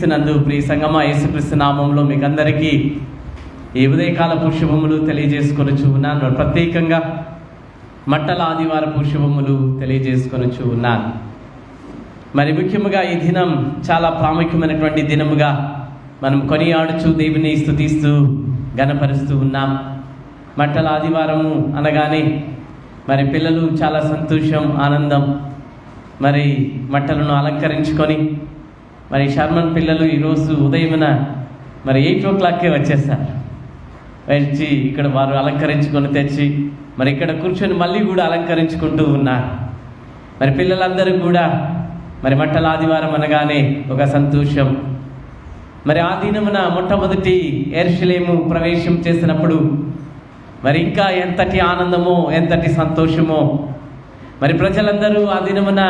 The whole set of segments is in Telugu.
క్రీస్తునందు ప్రియ సంగమా, యేసుక్రీస్తు నామంలో మీకు అందరికీ ఈ ఉదయకాలపు శుభములు తెలియజేసుకొనుచు ఉన్నాను. ప్రత్యేకంగా మట్టల ఆదివారపు శుభములు తెలియజేసుకొనుచు ఉన్నాను. మరి ముఖ్యముగా ఈ దినం చాలా ప్రాముఖ్యమైనటువంటి దినముగా మనం కొనియాడుచు దేవుని స్తుతిస్తూ ఘనపరుస్తూ ఉన్నాం. మట్టల ఆదివారము అనగానే మరి పిల్లలు చాలా సంతోషం, ఆనందం. మరి మట్టలను అలంకరించుకొని మరి షర్మన్ పిల్లలు ఈరోజు ఉదయమున మరి 8 o'clockకే వచ్చేస్తారు. వచ్చి ఇక్కడ వారు అలంకరించుకొని తెచ్చి మరి ఇక్కడ కూర్చొని మళ్ళీ కూడా అలంకరించుకుంటూ ఉన్నారు. మరి పిల్లలందరూ కూడా మరి మట్టల ఆదివారం అనగానే ఒక సంతోషం. మరి ఆ దినమున మొట్టమొదటి యెరూషలేము ప్రవేశం చేసినప్పుడు మరి ఇంకా ఎంతటి ఆనందమో, ఎంతటి సంతోషమో. మరి ప్రజలందరూ ఆ దినమున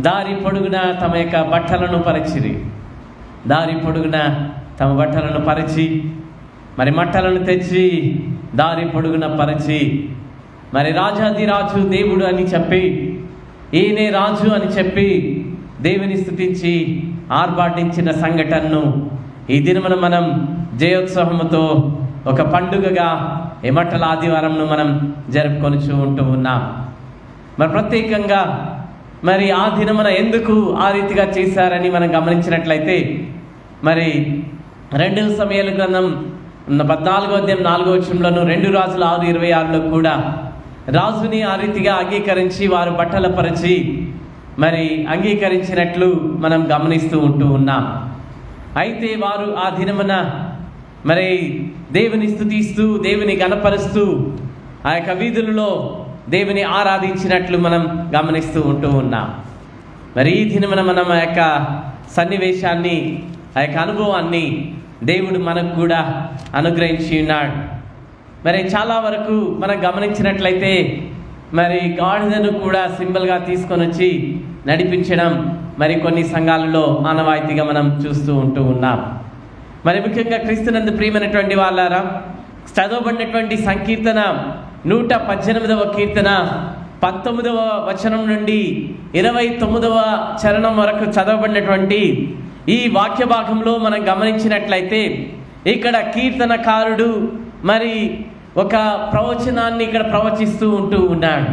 దారి పొడుగున తమ యొక్క బట్టలను పరిచిరి. దారి పొడుగున తమ బట్టలను పరిచి మరి మట్టలను తెచ్చి దారి పొడుగున పరిచి మరి రాజాదిరాజు దేవుడు అని చెప్పి, ఈయనే రాజు అని చెప్పి దేవుని స్తుతించి ఆర్భాటించిన సంఘటనను ఈ దినమున మనం జయోత్సవముతో ఒక పండుగగా ఈ మట్టల ఆదివారంను మనం జరుపుకొనుచూ ఉంటూ ఉన్నాం. మరి ప్రత్యేకంగా మరి ఆ దినమున ఎందుకు ఆ రీతిగా చేశారని మనం గమనించినట్లయితే మరి 2 సమూయేలు గ్రంథం 14వ అధ్యాయం 4వ వచనంలోను 2 రాజుల 6:26లో కూడా రాజుని ఆ రీతిగా అంగీకరించి వారు బట్టల పరిచి మరి అంగీకరించినట్లు మనం గమనిస్తూ ఉంటూ ఉన్నాం. అయితే వారు ఆ దినమున మరి దేవుని స్తుతిస్తూ, దేవుని గణపరుస్తూ ఆ యొక్క వీధులలో దేవుని ఆరాధించినట్లు మనం గమనిస్తూ ఉంటూ ఉన్నాం. మరి ఈ దినమున మనం ఆ యొక్క సన్నివేశాన్ని, ఆ యొక్క అనుభవాన్ని దేవుడు మనకు కూడా అనుగ్రహించి ఉన్నాడు. మరి చాలా వరకు మనం గమనించినట్లయితే మరి గాడిదను కూడా సింబల్గా తీసుకొని వచ్చి నడిపించడం మరి కొన్ని సంఘాలలో ఆనవాయితీగా మనం చూస్తూ ఉంటూ ఉన్నాం. మరి ముఖ్యంగా క్రీస్తునందు ప్రియమైనటువంటి వాళ్ళారా, చదవబడినటువంటి సంకీర్తన 118వ కీర్తన 19వ వచనం నుండి 29వ చరణం వరకు చదవబడినటువంటి ఈ వాక్య భాగంలో మనం గమనించినట్లయితే ఇక్కడ కీర్తనకారుడు మరి ఒక ప్రవచనాన్ని ఇక్కడ ప్రవచిస్తూ ఉంటూ ఉన్నాడు.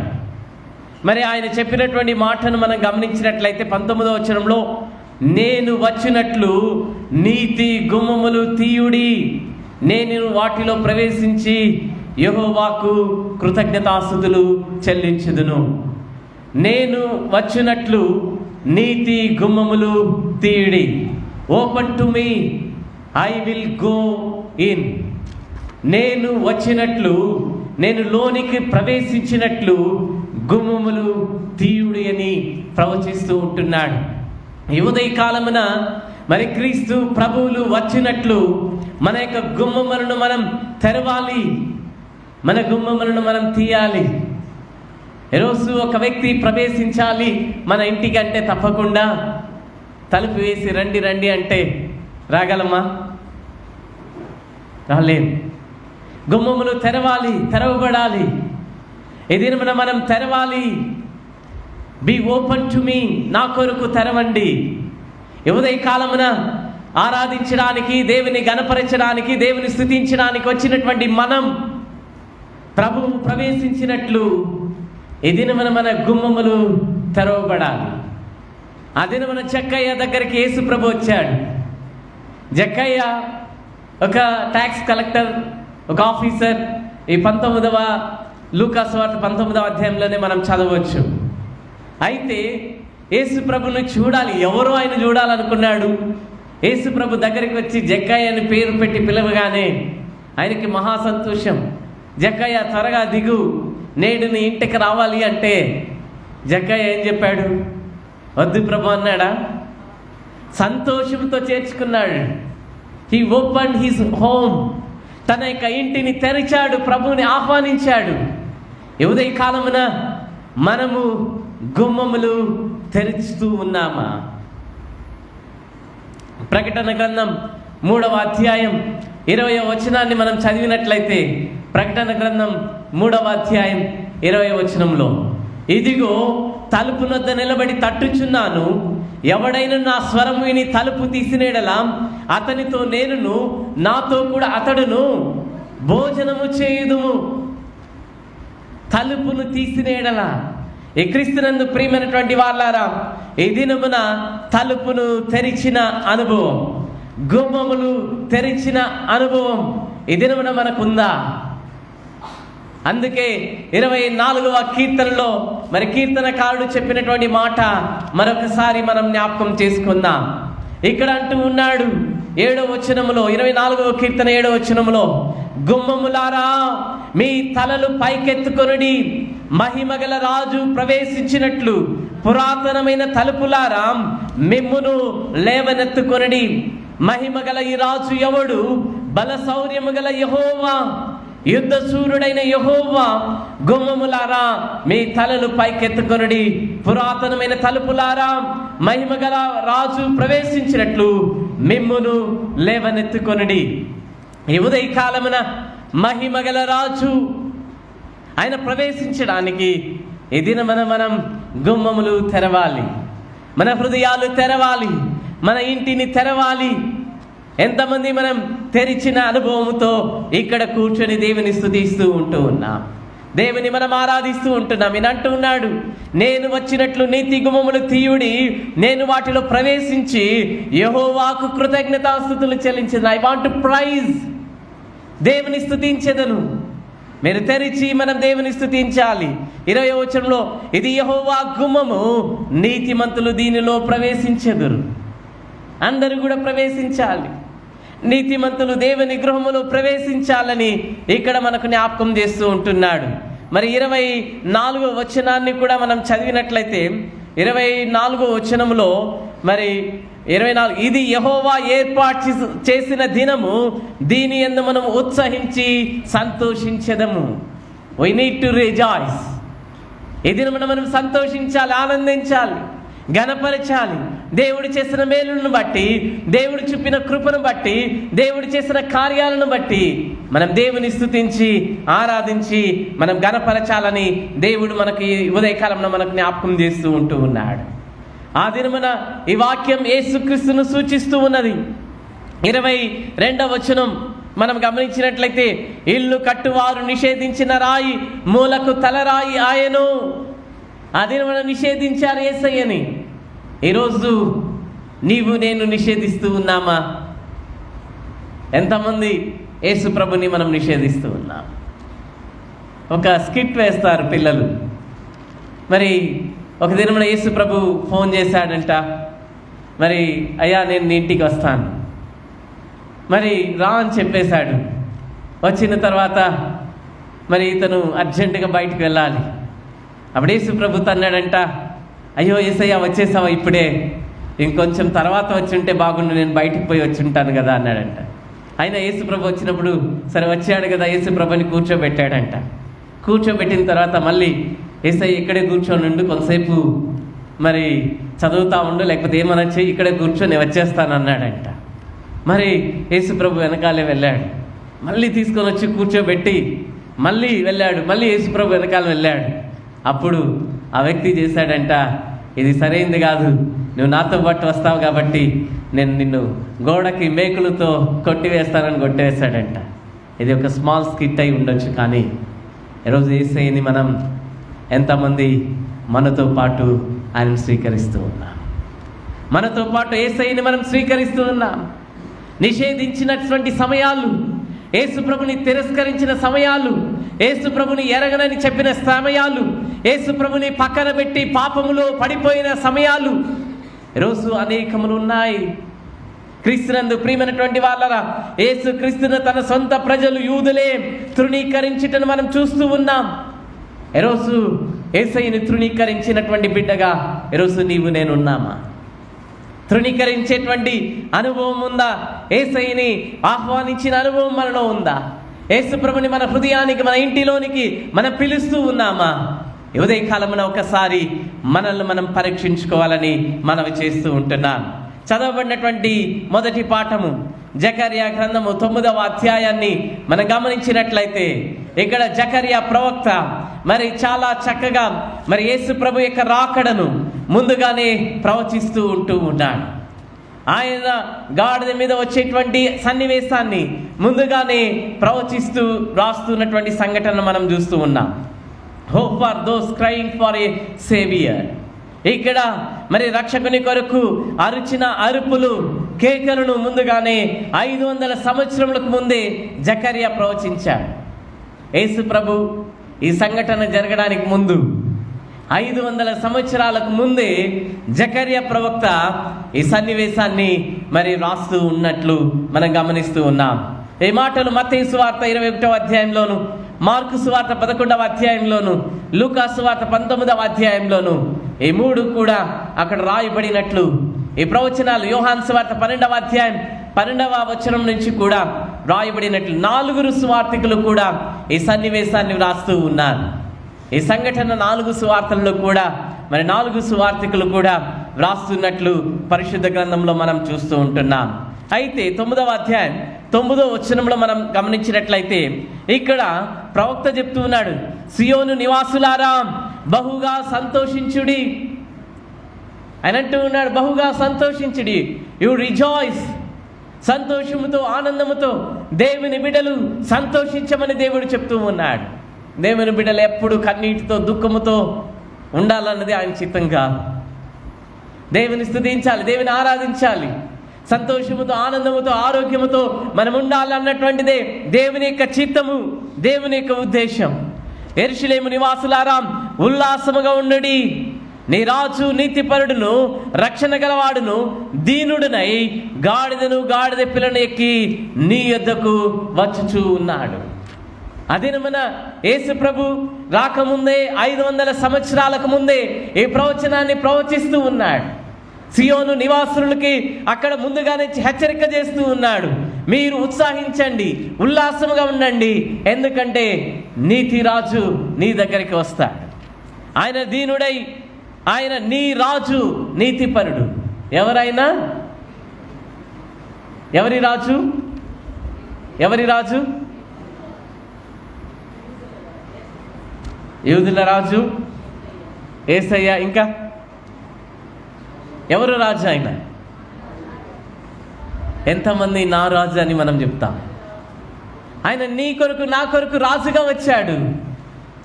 మరి ఆయన చెప్పినటువంటి మాటను మనం గమనించినట్లయితే 19వ వచనంలో, నేను వచ్చినట్లు నీతి గుమ్మములు తీయుడి, నేను వాటిలో ప్రవేశించి యెహోవాకు కృతజ్ఞతాస్తుతులు చెల్లించుదును. నేను వచ్చినట్లు నీతి గుమ్మములు తీయుడి. Open to me, I will go in. నేను వచ్చినట్లు, నేను లోనికి ప్రవేశించినట్లు గుమ్మములు తీయుడి అని ప్రవచిస్తూ ఉంటున్నాడు. ఈ ఉదయ కాలమున మరి క్రీస్తు ప్రభువులు వచ్చినట్లు మన యొక్క గుమ్మములను మనం తెరవాలి, మన గుమ్మములను మనం తీయాలి. ఈరోజు ఒక వ్యక్తి ప్రవేశించాలి మన ఇంటికి అంటే తప్పకుండా తలుపు వేసి రండి రండి అంటే రాగలమా? రాలేం. గుమ్మములు తెరవాలి, తెరవబడాలి. ఏదైనా మనం తెరవాలి. బీ ఓపెన్ టు మీ, నా కొరకు తెరవండి. ఉదయ కాలమున ఆరాధించడానికి, దేవుని గణపరచడానికి, దేవుని స్తుతించడానికి వచ్చినటువంటి మనం ప్రభువు ప్రవేశించినట్లు ఈ దినమున మన గుమ్మములు తెరవబడాలి. ఆ దినమున జక్కయ్య దగ్గరికి యేసు ప్రభు వచ్చాడు. జక్కయ్య ఒక ట్యాక్స్ కలెక్టర్, ఒక ఆఫీసర్. ఈ 19వ లూకా సువార్త 19వ అధ్యాయంలోనే మనం చదవచ్చు. అయితే యేసు ప్రభుని చూడాలి, ఎవరో ఆయన చూడాలనుకున్నాడు. యేసు ప్రభు దగ్గరికి వచ్చి జక్కయ్య అని పేరు పెట్టి పిలవగానే ఆయనకి మహా సంతోషం. జక్కయ్య త్వరగా దిగు, నేడు నీ ఇంటికి రావాలి అంటే జక్కయ్య ఏం చెప్పాడు? వద్దు ప్రభు అన్నాడా? సంతోషంతో చేర్చుకున్నాడు. హీ ఓపెన్ హిస్ హోమ్, తన యొక్క ఇంటిని తెరిచాడు, ప్రభువుని ఆహ్వానించాడు. ఉదయ కాలమున మనము గుమ్మములు తెరుస్తూ ఉన్నామా? ప్రకటన గ్రంథం 3వ అధ్యాయం 20వ వచనాన్ని మనం చదివినట్లయితే, ప్రకటన గ్రంథం 3వ అధ్యాయం 20వ వచనంలో, ఇదిగో తలుపు నొద్ద నిలబడి తట్టుచున్నాను, ఎవడైనా నా స్వరం విని తలుపు తీసినేడలా అతనితో నేనును, నాతో కూడా అతడును భోజనము చేయుదుము. తలుపును తీసినేడలా. ఈ క్రీస్తునందు ప్రియమైనటువంటి వాళ్ళారా, ఈ దినమున తలుపును తెరిచిన అనుభవం, గుమ్మములు తెరిచిన అనుభవం ఈ దినమున మనకుందా? అందుకే 24వ కీర్తనలో మరి కీర్తనకారుడు చెప్పినటువంటి మాట మరొకసారి మనం జ్ఞాపకం చేసుకుందాం. ఇక్కడ అంటూ ఉన్నాడు 7వ వచనములో, 24వ కీర్తన 7వ వచనములో, గుమ్మములారా మీ తలలు పైకెత్తుకొనుడి, మహిమగల రాజు ప్రవేశించినట్లు పురాతనమైన తలుపులారా మిమ్మును లేవనెత్తుకొనుడి. మహిమగల ఈ రాజు ఎవడు? బల శౌర్యము గల యెహోవా, యుద్ధ సూర్యుడైన యెహోవా. గుమ్మములారా మీ తలలు పైకెత్తుకొనుడి, పురాతనమైన తలుపులారా మహిమగల రాజు ప్రవేశించినట్లు మిమ్మును లేవనెత్తుకొనుడి. ఈ ఉదయకాలమున మహిమగల రాజు ఆయన ప్రవేశించడానికి ఈ దినమున మనం గుమ్మములు తెరవాలి, మన హృదయాలు తెరవాలి, మన ఇంటిని తెరవాలి. ఎంతమంది మనం తెరిచిన అనుభవంతో ఇక్కడ కూర్చొని దేవుని స్తుతిస్తూ ఉంటూ ఉన్నాం, దేవుని మనం ఆరాధిస్తూ ఉంటున్నాం. ఈయన అంటూ ఉన్నాడు, నేను వచ్చినట్లు నీతి గుమ్మములు తీయుడి, నేను వాటిలో ప్రవేశించి యెహోవాకు కృతజ్ఞతాస్తుతులు చెల్లించదు. ఐ వాంట్ టు ప్రైజ్, దేవుని స్తుతించెదను. మీరు తెరిచి మనం దేవుని స్తుతించాలి. 20వ వచనంలో, ఇది యెహోవా గుమ్మము, నీతిమంతులు దీనిలో ప్రవేశించెదరు. అందరూ కూడా ప్రవేశించాలి, నీతిమంతులు దేవుని గృహములో ప్రవేశించాలని ఇక్కడ మనకు జ్ఞాపకం చేస్తూ ఉంటున్నాడు. మరి 24వ వచనాన్ని కూడా మనం చదివినట్లయితే 24వ వచనంలో మరి 24, ఇది యెహోవా ఏర్పాటు చేసిన దినము, దీని యందు మనం ఉత్సహించి సంతోషించెదము. We need to rejoice. ఈ దినమున మనం సంతోషించాలి, ఆనందించాలి, ఘనపరచాలి. దేవుడు చేసిన మేలులను బట్టి, దేవుడు చూపిన కృపను బట్టి, దేవుడు చేసిన కార్యాలను బట్టి మనం దేవుని స్తుతించి ఆరాధించి మనం ఘనపరచాలని దేవుడు మనకి ఉదయకాలంలో మనకు జ్ఞాపకం చేస్తూ ఉంటూ ఉన్నాడు. ఆ దినమున ఈ వాక్యం యేసుక్రీస్తును సూచిస్తూ ఉన్నది. 22వ వచనం మనం గమనించినట్లయితే, ఇల్లు కట్టువారు నిషేధించిన రాయి మూలకు తలరాయి ఆయను. అది మనం నిషేధించారు యేసయ్యని. ఈరోజు నీవు నేను నిషేధిస్తూ ఉన్నామా? ఎంతమంది యేసు ప్రభుని మనం నిషేధిస్తూ ఉన్నాం? ఒక స్కిట్ వేస్తారు పిల్లలు. మరి ఒక దినమున యేసు ప్రభు ఫోన్ చేశాడంట, మరి అయ్యా నేను నీ ఇంటికి వస్తాను, మరి రా అని చెప్పేశాడు. వచ్చిన తర్వాత మరి ఇతను అర్జెంటుగా బయటకు వెళ్ళాలి. అప్పుడు యేసు ప్రభు అన్నాడంట, అయ్యో యేసయ్య వచ్చేసావా ఇప్పుడే, ఇంకొంచెం తర్వాత వచ్చి ఉంటే బాగుండు, నేను బయటకు పోయి వచ్చి ఉంటాను కదా అన్నాడంట. అయినా యేసు ప్రభు వచ్చినప్పుడు సరే వచ్చాడు కదా, యేసు ప్రభుని కూర్చోబెట్టాడంట. కూర్చోబెట్టిన తర్వాత మళ్ళీ యేసయ్య ఇక్కడే కూర్చొని ఉండు, కొంతసేపు మరి చదువుతా ఉండు, లేకపోతే ఏమన్నా చెయ్యి, ఇక్కడే కూర్చొని వచ్చేస్తాను అన్నాడంట. మరి యేసు ప్రభు వెనకాలే వెళ్ళాడు, మళ్ళీ తీసుకొని వచ్చి కూర్చోబెట్టి మళ్ళీ వెళ్ళాడు, మళ్ళీ యేసు ప్రభు వెనకాల వెళ్ళాడు. అప్పుడు ఆ వ్యక్తి చేశాడంట, ఇది సరైంది కాదు, నువ్వు నాతో పాటు వస్తావు కాబట్టి నేను నిన్ను గోడకి మేకులతో కొట్టివేస్తానని కొట్టివేశాడంట. ఇది ఒక స్మాల్ స్కిట్ అయి ఉండొచ్చు, కానీ ఈరోజు యేసయ్యని మనం ఎంతమంది మనతో పాటు ఆయన స్వీకరిస్తూ ఉన్నాం? మనతో పాటు యేసయ్యని మనం స్వీకరిస్తూ ఉన్నాం. నిషేధించినటువంటి సమయాలు, యేసు ప్రభుని తిరస్కరించిన సమయాలు, యేసు ప్రభుని ఎరగనని చెప్పిన సమయాలు, యేసు ప్రభుని పక్కన పెట్టి పాపములో పడిపోయిన సమయాలు ఈరోజు అనేకములు ఉన్నాయి. క్రీస్తునందు ప్రియమైనటువంటి వాళ్ళరా, యేసు క్రీస్తును తన సొంత ప్రజలు యూదులే తృణీకరించుటను మనం చూస్తూ ఉన్నాం. ఈరోజు యేసయ్యని తృణీకరించినటువంటి బిడ్డగా ఈరోజు నీవు నేను ఉన్నామా? తృణీకరించేటువంటి అనుభవం ఉందా? యేసయ్యని ఆహ్వానించిన అనుభవం మనలో ఉందా? యేసు ప్రభుని మన హృదయానికి, మన ఇంటిలోనికి మనం పిలుస్తూ ఉన్నామా? ఉదయకాలమున ఒకసారి మనల్ని మనం పరీక్షించుకోవాలని మనవి చేస్తూ ఉంటున్నాం. చదవబడినటువంటి మొదటి పాఠము జకర్యా గ్రంథము 9వ అధ్యాయాన్ని మనం గమనించినట్లయితే, ఇక్కడ జకర్యా ప్రవక్త మరి చాలా చక్కగా మరి యేసు ప్రభు యొక్క రాకడను, ముందుగానే ప్రవచిస్తూ ఉంటూ ఉన్నాడు. ఆయన గాడిద మీద వచ్చేటువంటి సన్నివేశాన్ని ముందుగానే ప్రవచిస్తూ రాస్తున్నటువంటి సంఘటన మనం చూస్తూ ఉన్నాం. Hope for those crying for a saviour. ఇక్కడ మరి రక్షకుని కొరకు అరిచిన అరుపులు, కేకలను ముందుగానే 500 సంవత్సరములకు ముందే జకర్యా ప్రవచించాడు. యేసు ప్రభు ఈ సంఘటన జరగడానికి ముందు 500 సంవత్సరాలకు ముందే జకర్యా ప్రవక్త ఈ సన్నివేశాన్ని మరి రాస్తూ ఉన్నట్లు మనం గమనిస్తూ ఉన్నాం. ఈ మాటలు మత్తయి సువార్త 21వ అధ్యాయంలోను, మార్కు సువార్త 11వ అధ్యాయంలోను, లూకా సువార్త 19వ అధ్యాయంలోను ఈ 3 కూడా అక్కడ రాయబడినట్లు, ఈ ప్రవచనాలు యోహాను సువార్త 12వ అధ్యాయం 12వ వచనం నుంచి కూడా రాయబడినట్లు 4 సువార్తికులు కూడా ఈ సన్నివేశాన్ని వ్రాస్తూ ఉన్నారు. ఈ సంఘటన 4 సువార్తల్లో కూడా మరి 4 సువార్తికులు కూడా వ్రాస్తున్నట్లు పరిశుద్ధ గ్రంథంలో మనం చూస్తూ ఉంటున్నాం. అయితే 9వ అధ్యాయం 9వ వచనంలో మనం గమనించినట్లయితే ఇక్కడ ప్రవక్త చెప్తూ ఉన్నాడు, సియోను నివాసులారా బహుగా సంతోషించుడి. ఆయన అంటూ ఉన్నాడు, బహుగా సంతోషించుడి, యు రిజాయిస్. సంతోషముతో ఆనందముతో దేవుని బిడ్డలు సంతోషించమని దేవుడు చెప్తూ ఉన్నాడు. దేవుని బిడ్డలు ఎప్పుడు కన్నీటితో దుఃఖముతో ఉండాలన్నది ఆయన చిత్తం కాదు. దేవుని స్తుతించాలి, దేవుని ఆరాధించాలి, సంతోషముతో ఆనందముతో ఆరోగ్యముతో మనం ఉండాలన్నటువంటిదే దేవుని యొక్క చిత్తము, దేవుని యొక్క ఉద్దేశం. యెరూషలేము నివాసులారా ఉల్లాసముగా ఉండుడి, నీ రాజు నీతిపరుడును రక్షణ గలవాడును దీనుడునై గాడిదను గాడిద పిల్లను ఎక్కి నీ యొద్దకు వచ్చుచూ ఉన్నాడు. అదే మన యేసు ప్రభు రాకముందే 500 సంవత్సరాలకు ముందే ఈ ప్రవచనాన్ని ప్రవచిస్తూ ఉన్నాడు. సియోను నివాసులకి అక్కడ ముందుగానే హెచ్చరిక చేస్తూ ఉన్నాడు, మీరు ఉత్సాహించండి, ఉల్లాసముగా ఉండండి, ఎందుకంటే నీతి రాజు నీ దగ్గరికి వస్తాడు. ఆయన దీనుడై, ఆయన నీ రాజు నీతిపరుడు. ఎవరైనా ఎవరి రాజు? ఎవరి రాజు? యూదుల రాజు యేసయ్య. ఇంకా ఎవరు రాజు? ఆయన. ఎంతమంది నా రాజు అని మనం చెప్తాం. ఆయన నీ కొరకు నా కొరకు రాజుగా వచ్చాడు.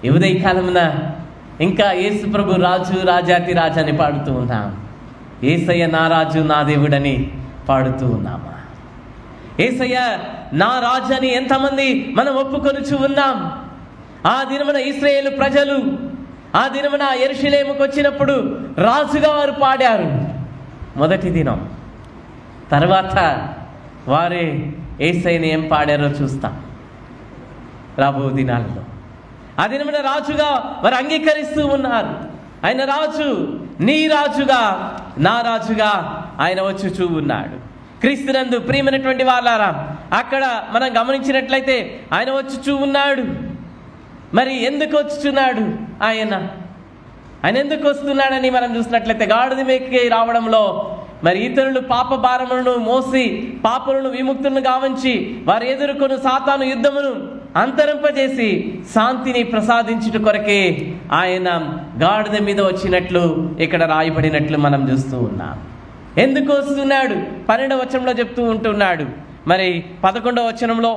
ఈ ఉదయకాలమున ఇంకా యేసు ప్రభు రాజు, రాజాతి రాజు అని పాడుతూ ఉన్నాం. యేసయ్య నా రాజు నా దేవుడని పాడుతూ ఉన్నామా? యేసయ్య నా రాజు అని ఎంతమంది మనం ఒప్పుకొనుచు ఉన్నాం? ఆ దినమున ఇశ్రాయేలు ప్రజలు ఆ దినమున యెరూషలేముకు వచ్చినప్పుడు రాజుగా వారు పాడారు మొదటి దినం. తర్వాత వారే యేసయ్యని ఏం పాడారో చూస్తాం రాబో దినాలలో. ఆ దినమున రాజుగా వారు అంగీకరిస్తూ ఉన్నారు. ఆయన రాజు, నీ రాజుగా నా రాజుగా ఆయన వచ్చుచూ ఉన్నాడు. క్రీస్తునందు ప్రియమైనటువంటి వాళ్ళారా, అక్కడ మనం గమనించినట్లయితే ఆయన వచ్చుచూ ఉన్నాడు. మరి ఎందుకు వచ్చుచున్నాడు? ఆయన ఎందుకు వస్తున్నాడని మనం చూసినట్లయితే గాడిద మీదకి రావడంలో మరి ఇతరులు పాప భారములను మోసి పాపలను విముక్తులను గావించి వారు ఎదుర్కొను సాతాను యుద్ధమును అంతరింపజేసి శాంతిని ప్రసాదించుట కొరకే ఆయన గాడిద మీద వచ్చినట్లు ఇక్కడ రాయబడినట్లు మనం చూస్తూ ఉన్నాం. ఎందుకు వస్తున్నాడు? 12వ వచనంలో చెప్తూ ఉంటున్నాడు. మరి 11వ వచనంలో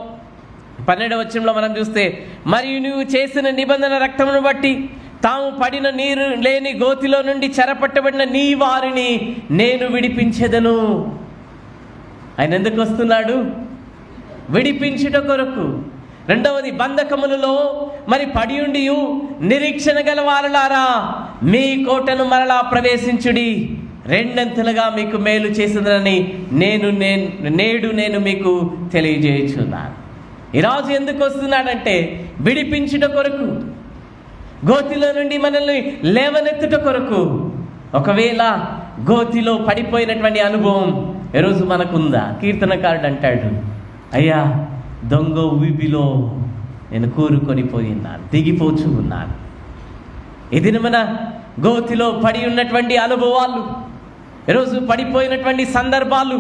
12వ వచనంలో మనం చూస్తే, మరియు నువ్వు చేసిన నిబంధన రక్తమును బట్టి తాము పడిన నీరు లేని గోతిలో నుండి చెరపట్టబడిన నీ వారిని నేను విడిపించెదను. ఆయన ఎందుకు వస్తున్నాడు? విడిపించుట కొరకు. రెండవది, బంధకములలో మరి పడి ఉండి నిరీక్షణ గల వారలారా మీ కోటను మరలా ప్రవేశించుడి, రెండంతలుగా మీకు మేలు చేసిందని నేడు నేను మీకు తెలియజేయుచున్నాను. ఈ రాజు ఎందుకు వస్తున్నాడంటే విడిపించుట కొరకు, గోతిలో నుండి మనల్ని లేవనెత్తుట కొరకు. ఒకవేళ గోతిలో పడిపోయినటువంటి అనుభవం ఈరోజు మనకుందా? కీర్తనకారుడు అంటాడు, అయ్యా దొంగ ఊబిలో నేను కూరుకొని పోయినాను, దిగిపోచు ఉన్నాను. ఇది మన గోతిలో పడి ఉన్నటువంటి అనుభవాలు, ఈరోజు పడిపోయినటువంటి సందర్భాలు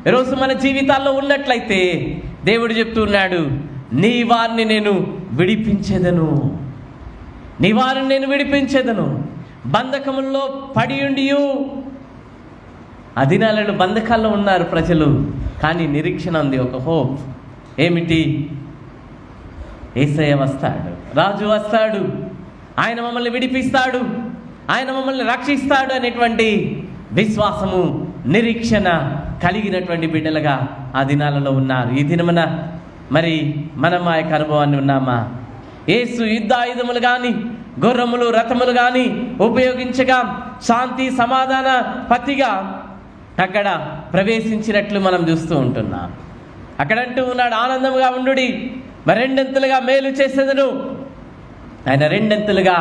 ఈరోజు మన జీవితాల్లో ఉన్నట్లయితే దేవుడు చెప్తున్నాడు, నీ వారిని నేను విడిపించేదను, నీ వారిని నేను విడిపించేదను. బంధకముల్లో పడి ఉండియు. ఆ దినాలలో బంధకాల్లో ఉన్నారు ప్రజలు, కానీ నిరీక్షణ ఉంది, ఒక హోప్. ఏమిటి? యేసయ్య వస్తాడు, రాజు వస్తాడు, ఆయన మమ్మల్ని విడిపిస్తాడు, ఆయన మమ్మల్ని రక్షిస్తాడు అనేటువంటి విశ్వాసము, నిరీక్షణ కలిగినటువంటి బిడ్డలుగా ఆ దినాలలో ఉన్నారు. ఈ దినమున మరి మనం ఆ యొక్క అనుభవాన్ని ఉన్నామా? యేసు యుద్ధాయుధములు కానీ గుర్రములు రథములు కానీ ఉపయోగించగా శాంతి సమాధాన పతిగా అక్కడ ప్రవేశించినట్లు మనం చూస్తూ ఉంటున్నాం. అక్కడంటూ ఉన్నాడు, ఆనందముగా ఉండుడి, మరి రెండంతలుగా మేలు చేసేదను. ఆయన రెండంతలుగా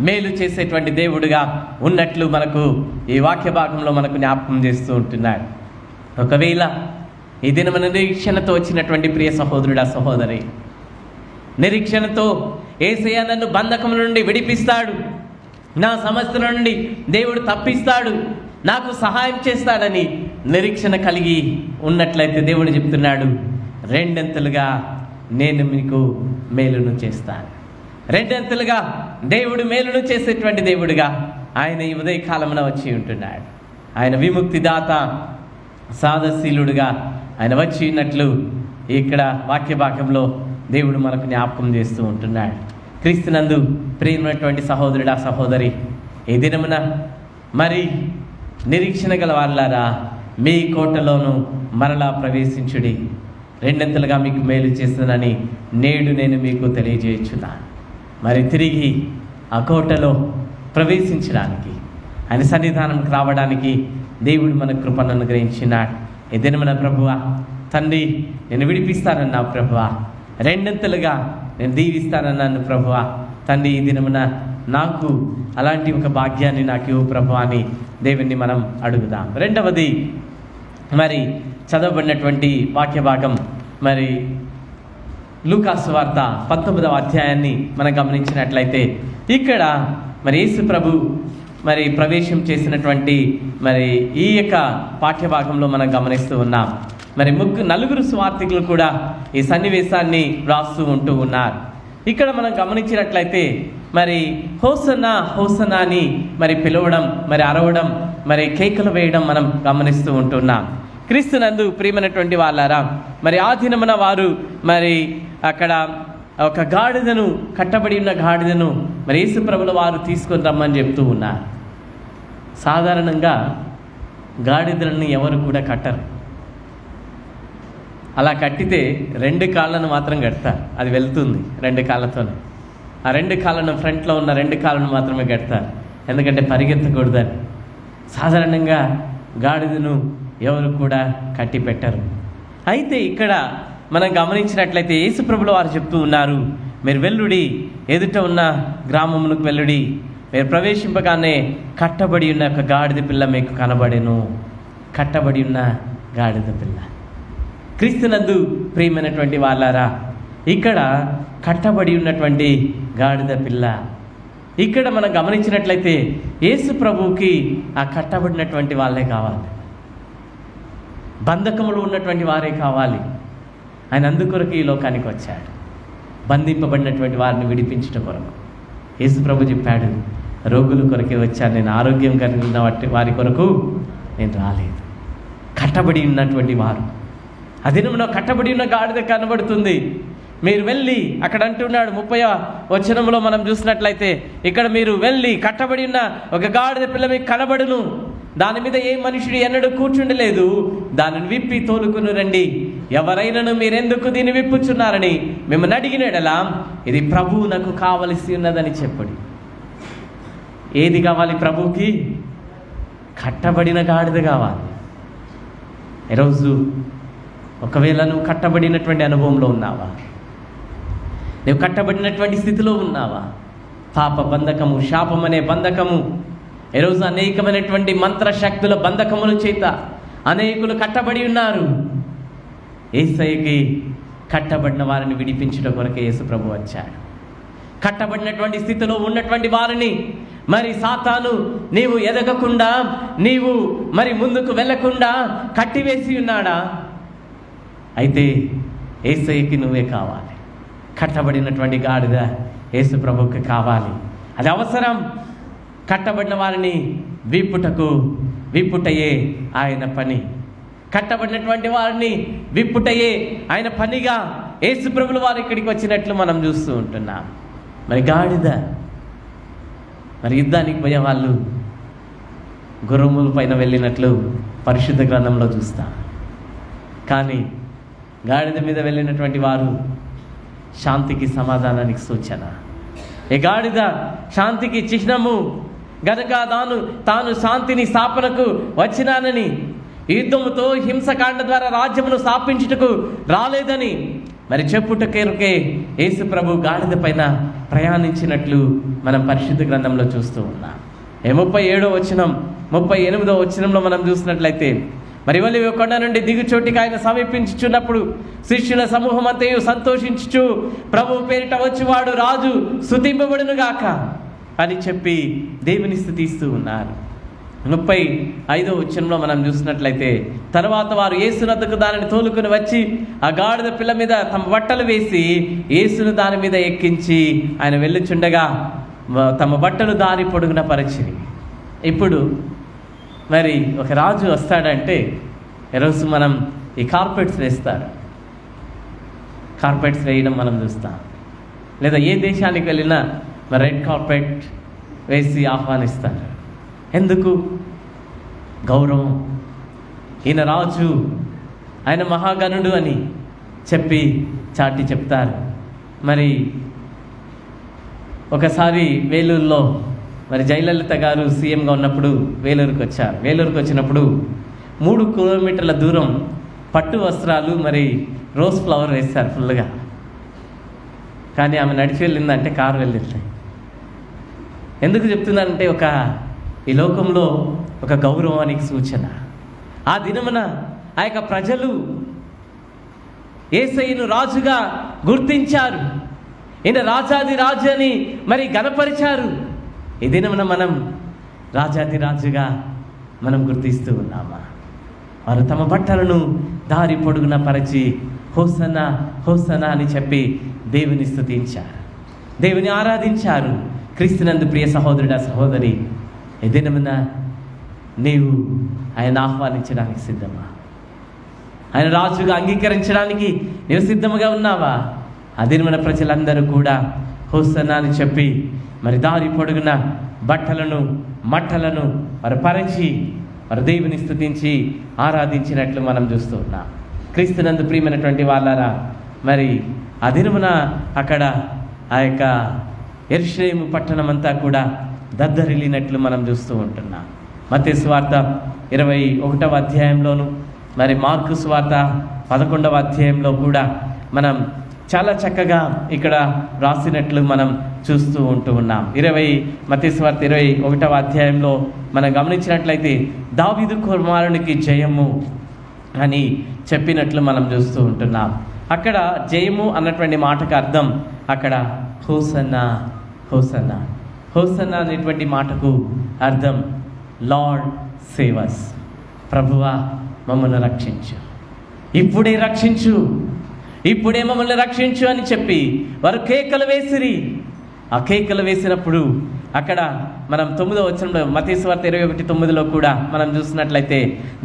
మేలు చేసేటువంటి దేవుడుగా ఉన్నట్లు మనకు ఈ వాక్య భాగంలో మనకు జ్ఞాపకం చేస్తూ ఉంటున్నాడు. ఒకవేళ ఈ దినము నిరీక్షణతో వచ్చినటువంటి ప్రియ సహోదరుడా సహోదరి, నిరీక్షణతో యేసయ్య నన్ను బంధకం నుండి విడిపిస్తాడు, నా సమస్యల నుండి దేవుడు తప్పిస్తాడు, నాకు సహాయం చేస్తాడని నిరీక్షణ కలిగి ఉన్నట్లయితే దేవుడు చెప్తున్నాడు, రెండంతలుగా నేను మీకు మేలును చేస్తాను. రెండంతలుగా దేవుడు మేలును చేసేటువంటి దేవుడుగా ఆయన ఈ ఉదయకాలమున వచ్చి ఉంటున్నాడు. ఆయన విముక్తిదాత, సాధశీలుడుగా ఆయన వచ్చి ఉన్నట్లు ఇక్కడ వాక్య భాగంలో దేవుడు మనకు జ్ఞాపకం చేస్తూ ఉంటున్నాడు. క్రీస్తునందు ప్రియమైనటువంటి సహోదరుడా సహోదరి, ఈ దినమున మరి నిరీక్షణ గల వాళ్ళారా, మీ కోటలోను మరలా ప్రవేశించుడి, రెండంతలుగా మీకు మేలు చేస్తానని నేడు నేను మీకు తెలియజేయుచున్నాను. మరి తిరిగి ఆ కోటలో ప్రవేశించడానికి, ఆయన సన్నిధానంకి రావడానికి దేవుడు మన కృపను అనుగ్రహించినాడు. ఈ దినమున ప్రభువా, తండ్రి నేను విడిపిస్తానన్నావు ప్రభువా, రెండంతలుగా నేను దీవిస్తానన్నాను ప్రభువా, తండ్రి ఈ దినమున నాకు అలాంటి ఒక భాగ్యాన్ని నాకు ఇవ్వు ప్రభువా అని దేవుణ్ణి మనం అడుగుదాం. రెండవది, మరి చదవబడినటువంటి వాక్య భాగం మరి లూకాసు వార్త 19వ అధ్యాయాన్ని మనం గమనించినట్లయితే ఇక్కడ మరి యేసు ప్రభు మరి ప్రవేశం చేసినటువంటి మరి ఈ యొక్క పాఠ్యభాగంలో మనం గమనిస్తూ ఉన్నాం. మరి నలుగురు సువార్థికులు కూడా ఈ సన్నివేశాన్ని రాస్తూ ఉంటూ ఉన్నారు. ఇక్కడ మనం గమనించినట్లయితే మరి హోసన్నా హోసన్నా అని మరి పిలవడం, మరి అరవడం, మరి కేకలు వేయడం మనం గమనిస్తూ ఉంటున్నాం. క్రీస్తునందు ప్రియమైనటువంటి వాళ్ళారా, మరి ఆ దినమున వారు మరి అక్కడ ఒక గాడిదను, కట్టబడి ఉన్న గాడిదను మరి యేసు ప్రభుల వారు తీసుకొని రమ్మని చెప్తూ ఉన్నారు. సాధారణంగా గాడిదలను ఎవరు కూడా కట్టరు. అలా కట్టితే 2 కాళ్ళను మాత్రం కడతారు, అది వెళ్తుంది 2 కాళ్ళతోనే. ఆ 2 కాళ్ళను, ఫ్రంట్లో ఉన్న 2 కాళ్ళను మాత్రమే కడతారు, ఎందుకంటే పరిగెత్తకూడదని. సాధారణంగా గాడిదను ఎవరు కూడా కట్టి పెట్టరు. అయితే ఇక్కడ మనం గమనించినట్లయితే యేసు ప్రభుల వారు చెప్తూ ఉన్నారు, మీరు వెళ్ళుడి, ఎదుట ఉన్న గ్రామములకు వెళ్ళుడి, మీరు ప్రవేశింపగానే కట్టబడి ఉన్న ఒక గాడిద పిల్ల మీకు కనబడెను. కట్టబడి ఉన్న గాడిద పిల్ల. క్రీస్తునందు ప్రియమైనటువంటి వాళ్ళారా, ఇక్కడ కట్టబడి ఉన్నటువంటి గాడిద పిల్ల. ఇక్కడ మనం గమనించినట్లయితే యేసు ప్రభువుకి ఆ కట్టబడినటువంటి వాళ్ళే కావాలి, బంధకములు ఉన్నటువంటి వారే కావాలి. ఆయన అందుకొరకు ఈ లోకానికి వచ్చాడు, బంధింపబడినటువంటి వారిని విడిపించడం కొరకు. యేసు ప్రభు చెప్పాడు, రోగుల కొరకే వచ్చాను, నేను ఆరోగ్యం కలిగిన వారి కొరకు నేను రాలేదు. కట్టబడి ఉన్నటువంటి వారు, అదినమున కట్టబడి ఉన్న గాడిద కనబడుతుంది. మీరు వెళ్ళి, అక్కడ అంటున్నాడు 30వ వచనంలో మనం చూసినట్లయితే, ఇక్కడ మీరు వెళ్ళి కట్టబడి ఉన్న ఒక గాడిద పిల్ల మీకు కనబడును, దాని మీద ఏ మనుషుడు ఎన్నడూ కూర్చుండలేదు, దానిని విప్పి తోలుకుని రండి, ఎవరైనాను మీరెందుకు దీన్ని విప్పుచున్నారని మిమ్మల్ని అడిగినడలా ఇది ప్రభువు నాకు కావలసి ఉన్నదని చెప్పండి. ఏది కావాలి ప్రభువుకి? కట్టబడిన గాడిద కావాలి. ఈరోజు ఒకవేళ నువ్వు కట్టబడినటువంటి అనుభవంలో ఉన్నావా? నువ్వు కట్టబడినటువంటి స్థితిలో ఉన్నావా? పాప బంధకము, శాపం అనే బంధకము, ఈరోజు అనేకమైనటువంటి మంత్రశక్తుల బంధకముల చేత అనేకులు కట్టబడి ఉన్నారు. యేసయ్యకి కట్టబడిన వారిని విడిపించడం కొరకే యేసు ప్రభు వచ్చాడు. కట్టబడినటువంటి స్థితిలో ఉన్నటువంటి వారిని మరి సాతాను నీవు ఎదగకుండా, నీవు మరి ముందుకు వెళ్ళకుండా కట్టివేసి ఉన్నాడా? అయితే యేసయ్యకి నువ్వే కావాలి. కట్టబడినటువంటి గాడిద యేసు ప్రభువుకి కావాలి, అది అవసరం. కట్టబడిన వారిని విప్పుటయే ఆయన పని. కట్టబడినటువంటి వారిని విప్పుటయే ఆయన పనిగా యేసు ప్రభుల వారు ఇక్కడికి వచ్చినట్లు మనం చూస్తూ ఉంటున్నాం. మరి గాడిద, మరి యుద్ధానికి పోయే వాళ్ళు గుర్రముల పైన వెళ్ళినట్లు పరిశుద్ధ గ్రంథంలో చూస్తాం. కానీ గాడిద మీద వెళ్ళినటువంటి వారు శాంతికి, సమాధానానికి సూచన. ఈ గాడిద శాంతికి చిహ్నము గనక తాను శాంతిని స్థాపనకు వచ్చినానని, యుద్ధముతో హింసకాండ ద్వారా రాజ్యమును స్థాపించుటకు రాలేదని మరి చెప్పుటకేరుకే యేసు ప్రభు గాడిద పైన ప్రయాణించినట్లు మనం పరిశుద్ధ గ్రంథంలో చూస్తూ ఉన్నాం. 37వ వచనం 38వ వచనంలో మనం చూసినట్లయితే, మరి ఒలీవ కొండ నుండి దిగుచోటికి ఆయన సమీపించుచున్నప్పుడు శిష్యుల సమూహం అంతయు సంతోషించుచు ప్రభు పేరిట వచ్చువాడు రాజు స్తుతింపబడును గాక అని చెప్పి దేవుని స్తుతిస్తూ ఉన్నారు. 35వ వచనంలో మనం చూసినట్లయితే, తర్వాత వారు యేసునద్దకు దానిని తోలుకొని వచ్చి ఆ గాడిద పిల్ల మీద తమ బట్టలు వేసి యేసును దాని మీద ఎక్కించి ఆయన వెళ్ళుచుండగా తమ బట్టలు దారి పొడుగున పరిచిరి. ఇప్పుడు మరి ఒక రాజు వస్తాడంటే ఈరోజు మనం ఈ కార్పెట్స్ వేస్తారు. కార్పెట్స్ వేయడం మనం చూస్తాం. లేదా ఏ దేశానికి వెళ్ళినా మరి రెడ్ కార్పెట్ వేసి ఆహ్వానిస్తారు. ఎందుకు? గౌరవం. ఈయన రాజు, ఆయన మహాగణుడు అని చెప్పి చాటి చెప్తారు. మరి ఒకసారి వేలూరులో మరి జయలలిత గారు సీఎంగా ఉన్నప్పుడు వేలూరుకి వచ్చారు. వేలూరుకి వచ్చినప్పుడు 3 కిలోమీటర్ల దూరం పట్టు వస్త్రాలు మరి రోజ్ ఫ్లవర్ వేస్తారు ఫుల్గా. కానీ ఆమె నడిచి వెళ్ళిందంటే కారు వెళ్ళింది. ఎందుకు చెప్తున్నానంటే ఈ లోకంలో ఒక గౌరవానికి సూచన. ఆ దినమున ఆ యొక్క ప్రజలు యేసయ్యను రాజుగా గుర్తించారు. ఈయన రాజాది రాజు అని మరి గణపరిచారు. ఈ దినమున మనం రాజాది రాజుగా మనం గుర్తిస్తూ ఉన్నామా? వారు తమ బట్టలను దారి పొడుగున పరిచి హోసన్నా హోసన్నా అని చెప్పి దేవుని స్తుతించారు, దేవుని ఆరాధించారు. క్రీస్తునందు ప్రియ సహోదరుడా, సహోదరి, ఈ దినమున నీవు ఆయన ఆహ్వానించడానికి సిద్ధమా? ఆయన రాజుగా అంగీకరించడానికి నీవు సిద్ధముగా ఉన్నావా? ఆ దినమున ప్రజలందరూ కూడా హోసన్నా అని చెప్పి మరి దారి పొడుగున బట్టలను మట్టలను వారు పరిచి వారు దేవుని స్తుతించి ఆరాధించినట్లు మనం చూస్తూ ఉన్నాం. క్రీస్తునందు ప్రియమైనటువంటి వాళ్ళారా, మరి ఆ దినమున అక్కడ ఆ యొక్క యెరూషలేము పట్టణం అంతా కూడా దద్దరిల్లినట్లు మనం చూస్తూ ఉంటున్నాం. మత్తయి సువార్త 21వ అధ్యాయంలోను మరి మార్కు సువార్త 11వ అధ్యాయంలో కూడా మనం చాలా చక్కగా ఇక్కడ రాసినట్లు మనం చూస్తూ ఉన్నాం. మత్తయి సువార్త 21వ అధ్యాయంలో మనం గమనించినట్లయితే దావీదు కుమారునికి జయము అని చెప్పినట్లు మనం చూస్తూ ఉంటున్నాం. అక్కడ జయము అన్నటువంటి మాటకు అర్థం అక్కడ హోసన్నా హోసన్నా. హోసన్నా అనేటువంటి మాటకు అర్థం లార్డ్ సేవస్, ప్రభువా మమ్మల్ని రక్షించు, ఇప్పుడే రక్షించు, ఇప్పుడే మమ్మల్ని రక్షించు అని చెప్పి వారు కేకలు వేసిరి. ఆ కేకలు వేసినప్పుడు అక్కడ మనం 9వ వచనంలో మత్తయి సువార్త 21:9లో కూడా మనం చూసినట్లయితే,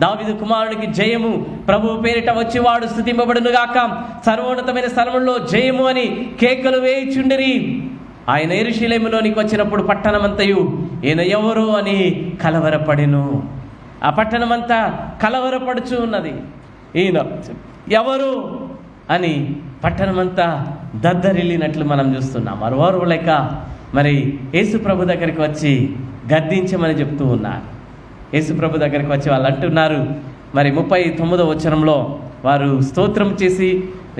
దావీదు కుమారునికి జయము, ప్రభువు పేరిట వచ్చేవాడు స్తుతింపబడును గాక, సర్వోన్నతమైన స్థలములో జయము అని కేకలు వేయుచుండిరి. ఆయన యెరూషలేములోనికి వచ్చినప్పుడు పట్టణమంతయు ఈయన ఎవరు అని కలవరపడెను. ఆ పట్టణమంతా కలవరపడుచు ఉన్నది. ఈయన ఎవరు అని పట్టణమంతా దద్దరిల్లినట్లు మనం చూస్తున్నాం. మరోవారు లేక మరి యేసు ప్రభు దగ్గరికి వచ్చి గద్దించమని చెప్తూ ఉన్నారు. యేసు ప్రభు దగ్గరికి వచ్చి వాళ్ళు అంటున్నారు, మరి 39వ వచనంలో వారు స్తోత్రం చేసి,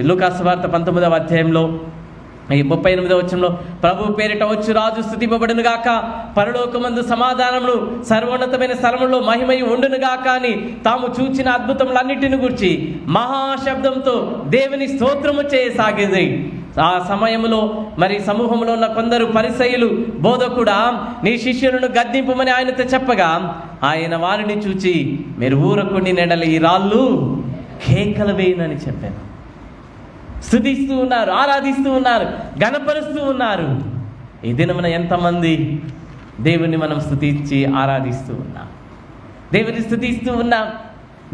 లూకా సువార్త 19వ అధ్యాయంలో 38వ వచనంలో, ప్రభు పేరిట వచ్చు రాజు స్తుతింపబడును గాక, పరలోకమందు సమాధానమును, సర్వోన్నతమైన స్థలములో మహిమయు ఉండును గాక అని తాము చూచిన అద్భుతములన్నిటిని గురించి మహాశబ్దంతో దేవుని స్తోత్రము చేయసాగింది. ఆ సమయంలో మరి సమూహంలో ఉన్న కొందరు పరిసయ్యులు, బోధకుడా నీ శిష్యులను గద్దింపమని ఆయనతో చెప్పగా, ఆయన వారిని చూచి, మీరు ఊరకుండి నెడల ఈ రాళ్ళు కేకలు వేయనని చెప్పాను. స్తుతిస్తూ ఉన్నారు, ఆరాధిస్తూ ఉన్నారు, గణపరుస్తూ ఉన్నారు. ఈ దినమున ఎంతమంది దేవుని మనం స్తుతించి ఆరాధిస్తూ ఉన్నాం. దేవుని స్తుతిస్తూ ఉన్నాం.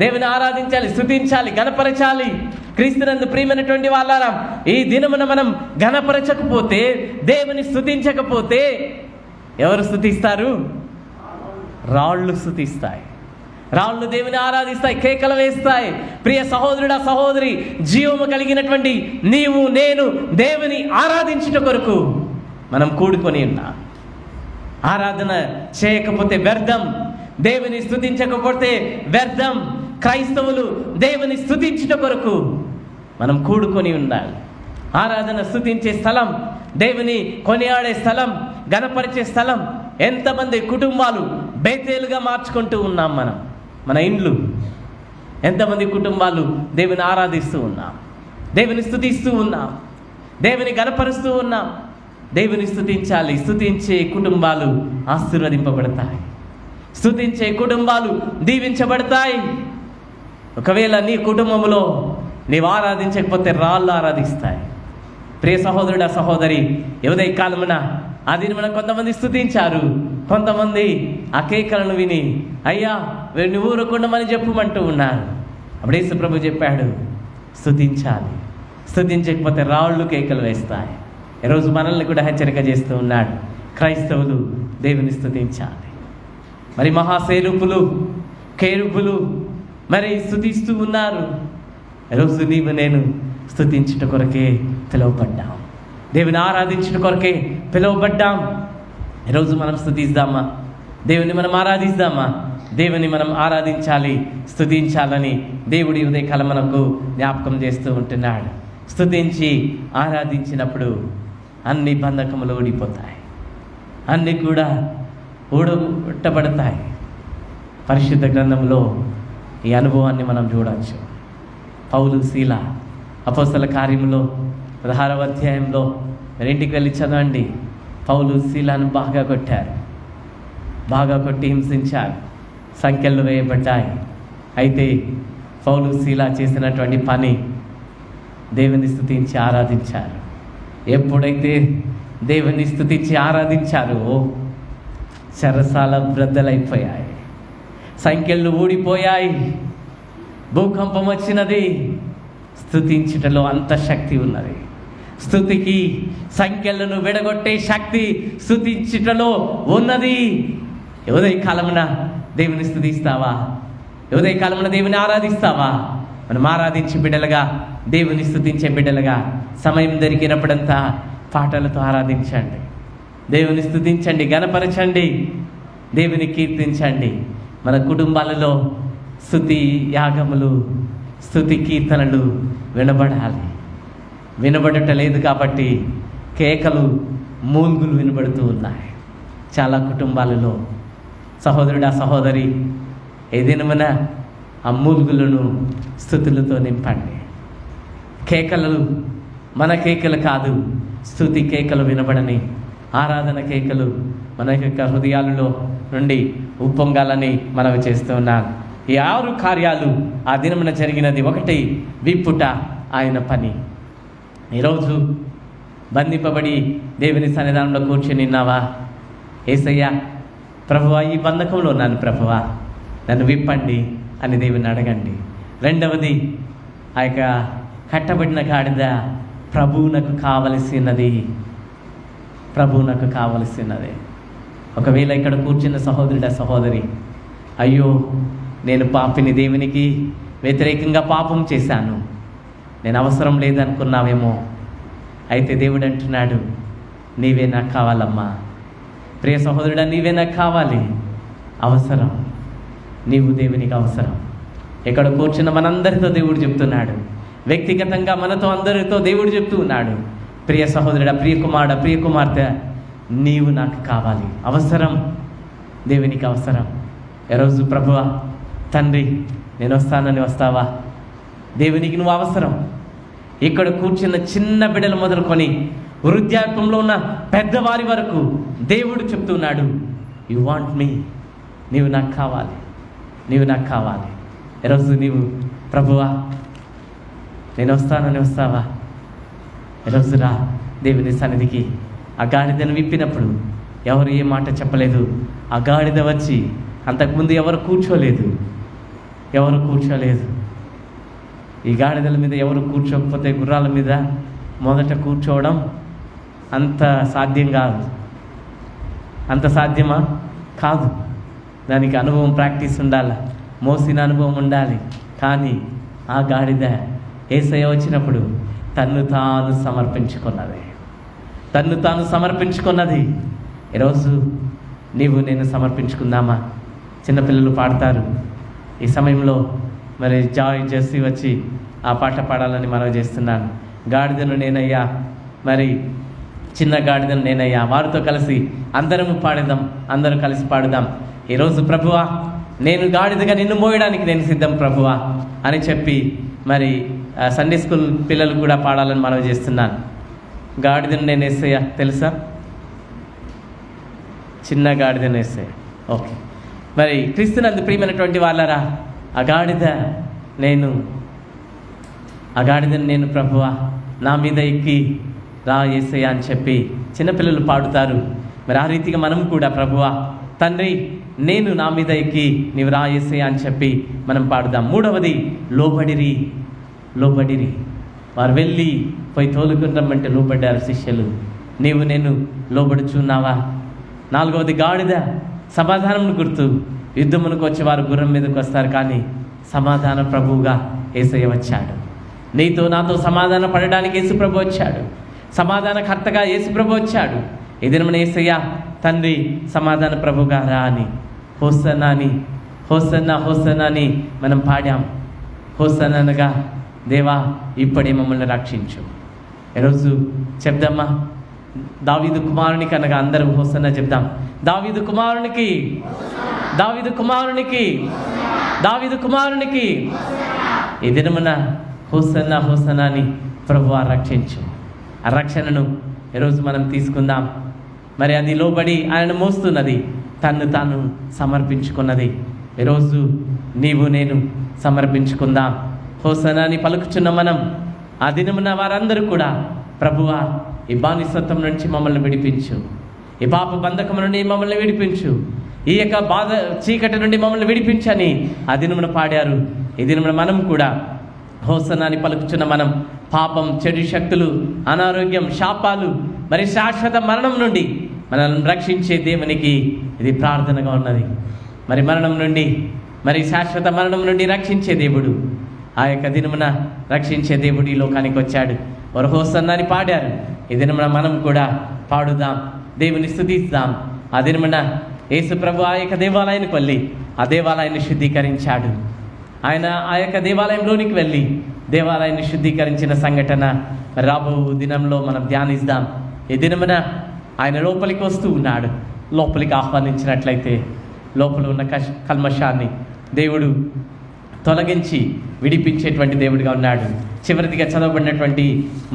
దేవుని ఆరాధించాలి, స్తుతించాలి, గణపరచాలి. క్రీస్తునందు ప్రియమైనటువంటి వాళ్ళారా, ఈ దినమున మనం గణపరచకపోతే, దేవుని స్తుతించకపోతే ఎవరు స్తుతిస్తారు? రాళ్ళు స్తుతిస్తాయి. రాళ్ళు దేవుని ఆరాధిస్తాయి, కేకలు వేస్తాయి. ప్రియ సహోదరుడా, సహోదరి, జీవము కలిగినటువంటి నీవు నేను దేవుని ఆరాధించుట కొరకు మనం కూడుకొని ఉన్నాం. ఆరాధన చేయకపోతే వ్యర్థం, దేవుని స్తుతించకపోతే వ్యర్థం. క్రైస్తవులు దేవుని స్తుతించుట కొరకు మనం కూడుకొని ఉండాలి. ఆరాధన స్తుతించే స్థలం, దేవుని కొనియాడే స్థలం, గణపరిచే స్థలం. ఎంతమంది కుటుంబాలు బేతేలుగా మార్చుకుంటూ ఉన్నాం మనం. మన ఇండ్లు ఎంతమంది కుటుంబాలు దేవుని ఆరాధిస్తూ ఉన్నాం, దేవుని స్తుతిస్తూ ఉన్నాం, దేవుని గణపరుస్తూ ఉన్నాం. దేవుని స్తుతించాలి. స్తుతించే కుటుంబాలు ఆశీర్వదింపబడతాయి. స్తుతించే కుటుంబాలు దీవించబడతాయి. ఒకవేళ నీ కుటుంబంలో నీవు ఆరాధించకపోతే రాళ్ళు ఆరాధిస్తాయి. ప్రియ సహోదరుడా, సహోదరి, ఉదయ కాలమున ఆ దినమున కొంతమంది స్తుతించారు, కొంతమంది ఆ కేకలను విని అయ్యా వీరిని ఊరకుండమని చెప్పమంటూ ఉన్నారు. అప్పుడు యేసు ప్రభు చెప్పాడు, స్తుతించాలి, స్తుతించకపోతే రాళ్ళు కేకలు వేస్తాయి. ఈరోజు మనల్ని కూడా హెచ్చరిక చేస్తూ ఉన్నాడు, క్రైస్తవులు దేవుని స్తుతించాలి. మరి మహాసేరుపులు, కేరుపులు మరి స్తుతిస్తూ ఉన్నారు. ఈరోజు నీవు నేను స్తుతించుట కొరకే పిలువబడ్డాం, దేవుని ఆరాధించుట కొరకే పిలువబడ్డాం. ఈరోజు మనం స్తుతిద్దామా? దేవుని మనం ఆరాధిద్దామా? దేవుని మనం ఆరాధించాలి, స్తుతించాలని దేవుడి ఉదయకాలం మనకు జ్ఞాపకం చేస్తూ ఉంటున్నాడు. స్తుతించి ఆరాధించినప్పుడు అన్ని బంధకములు ఊడిపోతాయి, అన్నీ కూడా ఊడగొట్టబడతాయి. పరిశుద్ధ గ్రంథంలో ఈ అనుభవాన్ని మనం చూడవచ్చు. పౌలు, శీల అపోస్తల కార్యములో 16వ అధ్యాయంలో మీరు ఇంటికి వెళ్ళి చదవండి. పౌలు, శీలను బాగా కొట్టారు, బాగా కొట్టి హింసించారు, సంఖ్యలు వేయబడ్డాయి. అయితే పౌలు, శీల చేసినటువంటి పని దేవుని స్తుతించి ఆరాధించారు. ఎప్పుడైతే దేవుని స్తుతించి ఆరాధించారో చెరసాల బ్రద్దలైపోయాయి, సంఖ్యలు ఊడిపోయాయి, భూకంపం వచ్చినది. స్తుతించుటలో అంత శక్తి ఉన్నది. స్తుతికి సంఖ్యలను విడగొట్టే శక్తి స్తుతించుటలో ఉన్నది. ఉదయ కాలమున దేవుని స్తుతిస్తావా? ఉదయ కాలమున దేవుని ఆరాధిస్తావా? మనం ఆరాధించే బిడ్డలుగా, దేవుని స్తుతించే బిడ్డలుగా సమయం దొరికినప్పుడంతా పాటలతో ఆరాధించండి, దేవుని స్తుతించండి, గణపరచండి, దేవుని కీర్తించండి. మన కుటుంబాలలో స్తుతి యాగములు, స్తుతి కీర్తనలు వినబడాలి. వినబడట లేదు కాబట్టి కేకలు, మూల్గులు వినబడుతూ ఉన్నాయి చాలా కుటుంబాలలో. సహోదరుడా, సహోదరి, ఏదైనా ఆ మూల్గులను స్తుతులతో నింపండి. కేకలు మన కేకలు కాదు, స్తుతి కేకలు వినబడని, ఆరాధన కేకలు మన యొక్క హృదయాలలో నుండి ఉప్పొంగాలని మనవి చేస్తూ ఉన్నాను. ఈ 6 కార్యాలు ఆ దినమున జరిగినది. 1, విప్పుట ఆయన పని. ఈరోజు బంధింపబడి దేవుని సన్నిధానంలో కూర్చొని ఉన్నావా? యేసయ్యా, ప్రభువా, ఈ బంధకంలో ఉన్నాను ప్రభువా, నన్ను విప్పండి అని దేవుని అడగండి. 2వది, ఆ యొక్క కట్టబడిన గాడిద ప్రభువునకు కావలసినది, ప్రభువునకు కావలసినది. ఒకవేళ ఇక్కడ కూర్చున్న సహోదరుడా, సహోదరి, అయ్యో నేను పాపిని, దేవునికి వ్యతిరేకంగా పాపం చేశాను, నేను అవసరం లేదనుకున్నావేమో. అయితే దేవుడు అంటున్నాడు, నీవే నాకు కావాలమ్మా. ప్రియ సహోదరుడా, నీవే నాకు కావాలి. అవసరం, నీవు దేవునికి అవసరం. ఇక్కడ కూర్చున్న మనందరితో దేవుడు చెప్తున్నాడు, వ్యక్తిగతంగా మనతో అందరితో దేవుడు చెప్తూ ఉన్నాడు, ప్రియ సహోదరుడా, ప్రియ కుమారుడా, ప్రియ కుమార్తె, నీవు నాకు కావాలి. అవసరం, దేవునికి అవసరం. ఈరోజు ప్రభువా, తండ్రి, నేను వస్తానని వస్తావా? దేవునికి నువ్వు అవసరం. ఇక్కడ కూర్చున్న చిన్న బిడ్డలు మొదలుకొని వృద్ధాప్యంలో ఉన్న పెద్దవారి వరకు దేవుడు చెప్తున్నాడు, యు వాంట్ మీ, నీవు నాకు కావాలి, నీవు నాకు కావాలి. ఈరోజు నీవు ప్రభువా నేను వస్తానని వస్తావా? ఈరోజు రా దేవుని సన్నిధికి. ఆ గాడిదను విప్పినప్పుడు ఎవరు ఏ మాట చెప్పలేదు. ఆ గాడిద వచ్చి, అంతకుముందు ఎవరు కూర్చోలేదు. ఈ గాడిదల మీద ఎవరు కూర్చోకపోతే గుర్రాల మీద మొదట కూర్చోవడం అంత సాధ్యం కాదు. అంత సాధ్యమా? కాదు. దానికి అనుభవం, ప్రాక్టీస్ ఉండాలి, మోసిన అనుభవం ఉండాలి. కానీ ఆ గాడిద యేసయ్య వచ్చినప్పుడు తన్ను తాను సమర్పించుకున్నది. ఈరోజు నీవు నేను సమర్పించుకుందామా? చిన్నపిల్లలు పాడతారు. ఈ సమయంలో మరి జాయ్ జెస్సీ వచ్చి ఆ పాట పాడాలని మనవి చేస్తున్నాను. గాడిదను నేనయ్యా, మరి చిన్న గాడిదను నేనయ్యా, వారితో కలిసి అందరము పాడదాం, అందరూ కలిసి పాడుదాం. ఈరోజు ప్రభువా, నేను గాడిదగా నిన్ను మోయడానికి నేను సిద్ధం ప్రభువా అని చెప్పి మరి సండే స్కూల్ పిల్లలు కూడా పాడాలని మనవి చేస్తున్నాను. గాడిదను నేను యేసయ్యా, తెలుసా? చిన్న గాడిదను యేసయ్యా. ఓకే. మరి క్రీస్తునందు ప్రియమైనటువంటి వాళ్ళరా, ఆ గాడిదను నేను ప్రభువా, నా మీద ఎక్కి రా యేసయ్యా అని చెప్పి చిన్నపిల్లలు పాడుతారు. మరి ఆ రీతిగా మనం కూడా ప్రభువా, తండ్రి నేను నా మీద ఎక్కి నీవు రా యేసయ్యా అని చెప్పి మనం పాడుదాం. మూడవది లోబడిరి. వారు వెళ్ళి పోయి తోలుకుంటామంటే లోబడ్డారు శిష్యులు. నీవు నేను లోబడుచున్నావా? నాలుగవది గాడిద, సమాధానం గుర్తు. యుద్ధమునకు వచ్చి వారు గుర్రం మీదకి వస్తారు, కానీ సమాధాన ప్రభువుగా యేసయ్య వచ్చాడు. నీతో నాతో సమాధాన పడడానికి యేసు ప్రభు వచ్చాడు. సమాధానకర్తగా యేసు ప్రభు వచ్చాడు. ఈ దినమున యేసయ్య తండ్రి సమాధాన ప్రభుగా రా అని హోసన్నా అని మనం పాడాం. హోసన్నా అనగా దేవా ఇప్పుడే మమ్మల్ని రక్షించు. ఈరోజు చెప్దామా? దావీదు కుమారునికి అనగా అందరూ హోసన్నా చెప్దాం. దావీదు కుమారునికి ఈ దినమున హోసన్నా అని ప్రభువా రక్షించు. ఆ రక్షణను ఈరోజు మనం తీసుకుందాం. మరి అది లోబడి ఆయన మోస్తున్నది, తన్ను తాను సమర్పించుకున్నది. ఈరోజు నీవు నేను సమర్పించుకుందాం. హోసనాని పలుకుచున్న మనం ఆ దినమున వారందరూ కూడా ప్రభువా ఈ బానిసత్వం నుంచి మమ్మల్ని విడిపించు, ఈ పాప బంధకం నుండి మమ్మల్ని విడిపించు, ఈ యొక్క బాధ చీకటి నుండి మమ్మల్ని విడిపించని ఆ దినమున పాడారు. ఈ దినమున మనం కూడా హోసనాని పలుకుచున్న మనం పాపం, చెడు శక్తులు, అనారోగ్యం, శాపాలు, మరి శాశ్వత మరణం నుండి మనల్ని రక్షించే దేవునికి ఇది ప్రార్థనగా ఉన్నది. మరి మరణం నుండి, మరి శాశ్వత మరణం నుండి రక్షించే దేవుడు, ఆ యొక్క దినమున రక్షించే దేవుడు ఈ లోకానికి వచ్చాడు. వారు హోసన్నా అని పాడారు. ఈ దినమున మనం కూడా పాడుదాం, దేవుని స్తుతిస్తాం. ఆ దినమున యేసు ప్రభు ఆ యొక్క దేవాలయానికి వెళ్ళి ఆ దేవాలయాన్ని శుద్ధీకరించాడు. ఆయన ఆ యొక్క దేవాలయంలోనికి వెళ్ళి దేవాలయాన్ని శుద్ధీకరించిన సంఘటన రాబో దినంలో మనం ధ్యానిస్తాం. ఈ దినమున ఆయన లోపలికి వస్తూ ఉన్నాడు. లోపలికి ఆహ్వానించినట్లయితే లోపల ఉన్న కల్మషాన్ని దేవుడు తొలగించి విడిపించేటువంటి దేవుడిగా ఉన్నాడు. చివరిదిగా చదవబడినటువంటి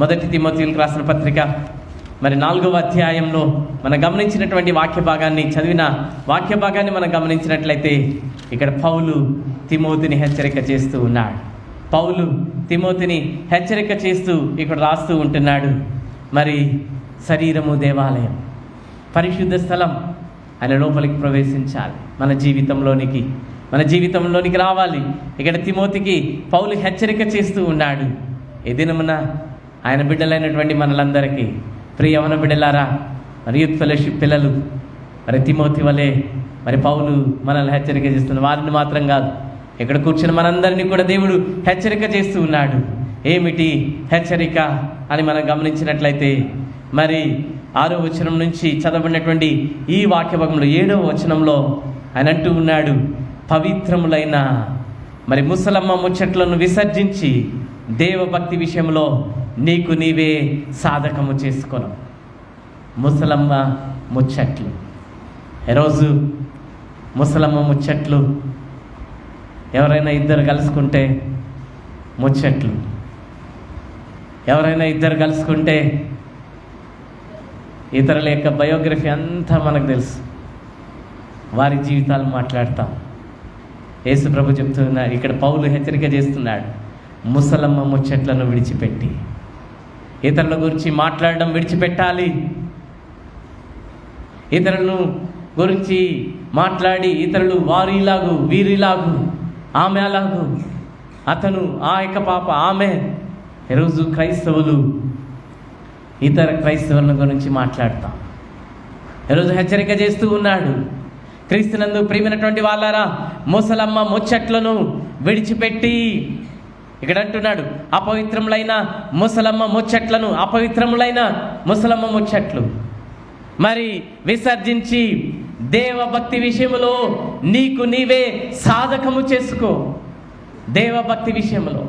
1 తిమోతియులకు రాసిన పత్రిక మరి 4వ అధ్యాయంలో మనం గమనించినటువంటి వాక్య భాగాన్ని మనం గమనించినట్లయితే ఇక్కడ పౌలు తిమోతిని హెచ్చరిక చేస్తూ ఉన్నాడు. హెచ్చరిక చేస్తూ ఇక్కడ రాస్తూ ఉంటున్నాడు. మరి శరీరము దేవాలయం, పరిశుద్ధ స్థలం. ఆయన లోపలికి ప్రవేశించాలి, మన జీవితంలోనికి రావాలి. ఇక్కడ తిమోతికి పౌలు హెచ్చరిక చేస్తూ ఉన్నాడు. ఈ దినమున ఆయన బిడ్డలైనటువంటి మనలందరికీ, ప్రియ యవన బిడ్డలారా, మరి యూత్ ఫెలోషిప్ పిల్లలు, మరి తిమోతి వలె మరి పౌలు మనల్ని హెచ్చరిక చేస్తున్న వారిని మాత్రం కాదు, ఇక్కడ కూర్చున్న మనందరినీ కూడా దేవుడు హెచ్చరిక చేస్తూ ఉన్నాడు. ఏమిటి హెచ్చరిక అని మనం గమనించినట్లయితే మరి 6వ వచనం నుంచి చదవబడినటువంటి ఈ వాక్య భాగంలో 7వ వచనంలో ఆయన అంటూ ఉన్నాడు, పవిత్రములైన మరి ముసలమ్మ ముచ్చట్లను విసర్జించి దేవభక్తి విషయంలో నీకు నీవే సాధకము చేసుకొను. ముసలమ్మ ముచ్చట్లు. ఈరోజు ముసలమ్మ ముచ్చట్లు, ఎవరైనా ఇద్దరు కలుసుకుంటే ముచ్చట్లు, ఎవరైనా ఇద్దరు కలుసుకుంటే ఇతరుల యొక్క బయోగ్రఫీ అంతా మనకు తెలుసు, వారి జీవితాలు మాట్లాడతాం. యేసు ప్రభు చెప్తున్నాడు, ఇక్కడ పౌలు హెచ్చరిక చేస్తున్నాడు, ముసలమ్మ ముచ్చట్లను విడిచిపెట్టి ఇతరుల గురించి మాట్లాడడం విడిచిపెట్టాలి. ఇతరులను గురించి మాట్లాడి ఇతరులు వారిలాగు వీరిలాగు ఆమె అలాగు అతను ఆ యొక్క పాప ఆమె. ఈరోజు క్రైస్తవులు ఇతర క్రైస్తవుల గురించి మాట్లాడతాం. ఈరోజు హెచ్చరిక చేస్తూ ఉన్నాడు. క్రీస్తునందు ప్రియమైనటువంటి వాళ్ళారా, ముసలమ్మ ముచ్చట్లను విడిచిపెట్టి, ఇక్కడ అంటున్నాడు అపవిత్రములైన ముసలమ్మ ముచ్చట్లను, అపవిత్రములైన ముసలమ్మ ముచ్చట్లు మరి విసర్జించి దేవభక్తి విషయంలో నీకు నీవే సాధకము చేసుకో. దేవభక్తి విషయంలో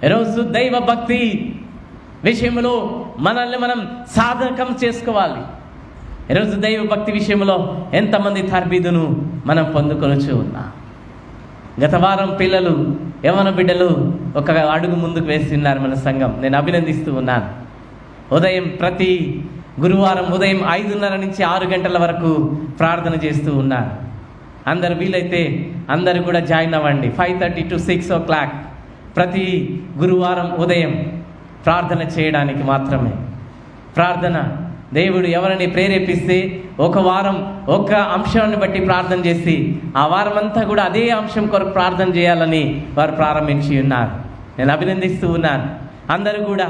ఈరోజు దైవభక్తి విషయంలో మనల్ని మనం సాధకం చేసుకోవాలి. ఈరోజు దైవభక్తి విషయంలో ఎంతమంది తర్బీదును మనం పొందుకొనొచ్చు ఉన్నా. గత వారం పిల్లలు యవ్వన బిడ్డలు ఒక అడుగు ముందుకు వేస్తున్నారు మన సంఘం. నేను అభినందిస్తూ ఉన్నాను. ప్రతి గురువారం ఉదయం 5:30 నుంచి 6 గంటల వరకు ప్రార్థన చేస్తూ ఉన్నారు. అందరు వీలైతే అందరు కూడా జాయిన్ అవ్వండి. 5:30 to 6 o'clock ప్రతి గురువారం ఉదయం ప్రార్థన చేయడానికి మాత్రమే. ప్రార్థన దేవుడు ఎవరిని ప్రేరేపిస్తే ఒక వారం ఒక అంశాన్ని బట్టి ప్రార్థన చేసి ఆ వారం అంతా కూడా అదే అంశం కొరకు ప్రార్థన చేయాలని వారు ప్రారంభించి ఉన్నారు. నేను అభినందిస్తూ ఉన్నాను. అందరూ కూడా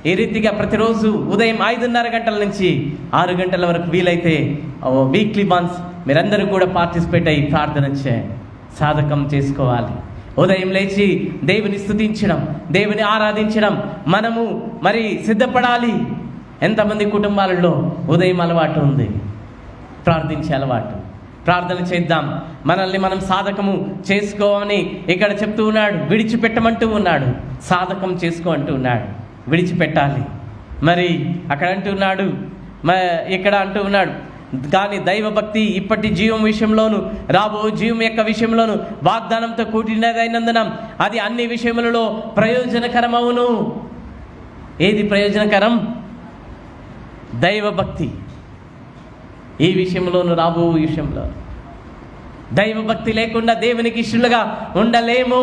ఈ రీతిగా ప్రతిరోజు ఉదయం 5:30 గంటల నుంచి 6 గంటల వరకు వీలైతే వీక్లీ వన్స్ మీరందరూ కూడా పార్టిసిపేట్ అయ్యి ప్రార్థన చేయండి. సాధకం చేసుకోవాలి. ఉదయం లేచి దేవుని స్తుతించడం, దేవుని ఆరాధించడం మనము మరి సిద్ధపడాలి. ఎంతమంది కుటుంబాలలో ఉదయం అలవాటు ఉంది, ప్రార్థించే అలవాటు. ప్రార్థన చేద్దాం, మనల్ని మనం సాధకము చేసుకోమని ఇక్కడ చెప్తూ ఉన్నాడు. విడిచిపెట్టమంటూ ఉన్నాడు, సాధకం చేసుకో అంటూ ఉన్నాడు. విడిచిపెట్టాలి. మరి అక్కడ అంటున్నాడు, ఇక్కడ అంటూ ఉన్నాడు, కానీ దైవభక్తి ఇప్పటి జీవం విషయంలోను రాబో జీవం యొక్క విషయంలోను వాగ్దానంతో కూడినదైనందున అది అన్ని విషయములలో ప్రయోజనకరమవును. ఏది ప్రయోజనకరం? దైవభక్తి. ఈ విషయంలోను రాబో విషయంలో దైవభక్తి లేకుండా దేవునికి ఇష్టలుగా ఉండలేము.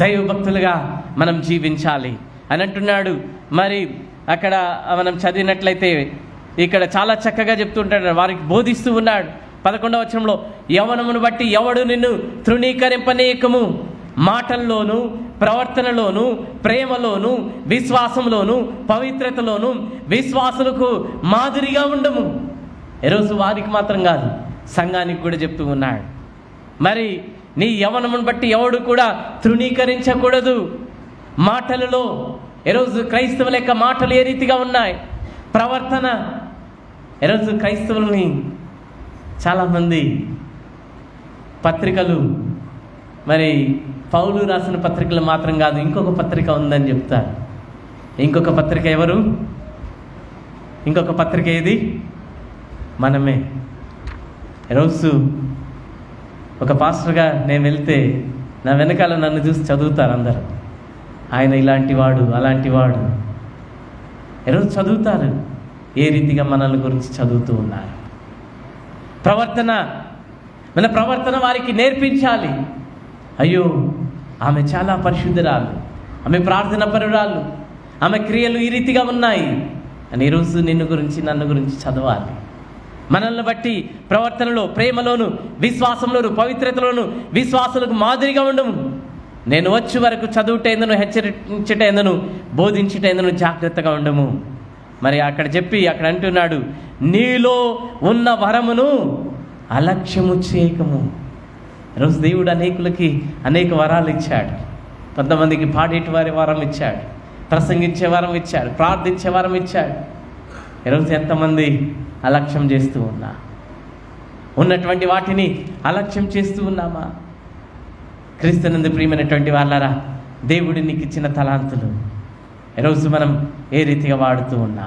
దైవభక్తులుగా మనం జీవించాలి అని అంటున్నాడు. మరి అక్కడ మనం చదివినట్లయితే ఇక్కడ చాలా చక్కగా చెప్తుంటాడు, వారికి బోధిస్తూ ఉన్నాడు. 11వ వచనంలో యవ్వనమును బట్టి ఎవడు నిన్ను తృణీకరింపనీయకము, మాటల్లోనూ ప్రవర్తనలోను ప్రేమలోను విశ్వాసంలోను పవిత్రతలోను విశ్వాసులకు మాదిరిగా ఉండము. ఈరోజు వారికి మాత్రం కాదు, సంఘానికి కూడా చెప్తూ ఉన్నాడు. మరి నీ యవ్వనమును బట్టి ఎవడు కూడా తృణీకరించకూడదు. మాటలలో ఈరోజు క్రైస్తవుల యొక్క మాటలు ఏ రీతిగా ఉన్నాయి, ప్రవర్తన. ఈరోజు క్రైస్తవుల్ని చాలామంది పత్రికలు, మరి పౌలు రాసిన పత్రికలు మాత్రం కాదు, ఇంకొక పత్రిక ఉందని చెప్తారు. ఇంకొక పత్రిక ఎవరు? ఇంకొక పత్రిక ఏది? మనమే. ఈరోజు ఒక పాస్టర్గా నేను వెళ్తే నా వెనకాల నన్ను చూసి చదువుతారు అందరు. ఆయన ఇలాంటి వాడు, అలాంటి వాడు. ఈరోజు చదువుతారు. ఏ రీతిగా మనల్ని గురించి చదువుతూ ఉన్నారు. మన ప్రవర్తన వారికి నేర్పించాలి. అయ్యో, ఆమె చాలా పరిశుద్ధురాలు, ఆమె ప్రార్థన పరురాలు, ఆమె క్రియలు ఈ రీతిగా ఉన్నాయి అని ఈరోజు నన్ను గురించి చదవాలి. మనల్ని బట్టి ప్రవర్తనలో ప్రేమలోను విశ్వాసంలోను పవిత్రతలోను విశ్వాసులకు మాదిరిగా ఉండము. నేను వచ్చే వరకు చదువుటేందును హెచ్చరించటేందును బోధించటేందును జాగ్రత్తగా ఉండము. మరి అక్కడ అంటున్నాడు, నీలో ఉన్న వరమును అలక్ష్యము చేయకము. ఈరోజు దేవుడు అనేకులకి అనేక వరాలు ఇచ్చాడు. కొంతమందికి పాడేటి వారి వరం ఇచ్చాడు, ప్రసంగించే వరం ఇచ్చాడు, ప్రార్థించే వరం ఇచ్చాడు. ఈరోజు ఎంతమంది అలక్ష్యం చేస్తూ ఉన్నా, ఉన్నటువంటి వాటిని అలక్ష్యం చేస్తూ ఉన్నామా? క్రీస్తునందు ప్రియమైనటువంటి వాళ్ళారా, దేవుడు నీకు ఇచ్చిన తలాంతులు ఈరోజు మనం ఏ రీతిగా వాడుతూ ఉన్నా?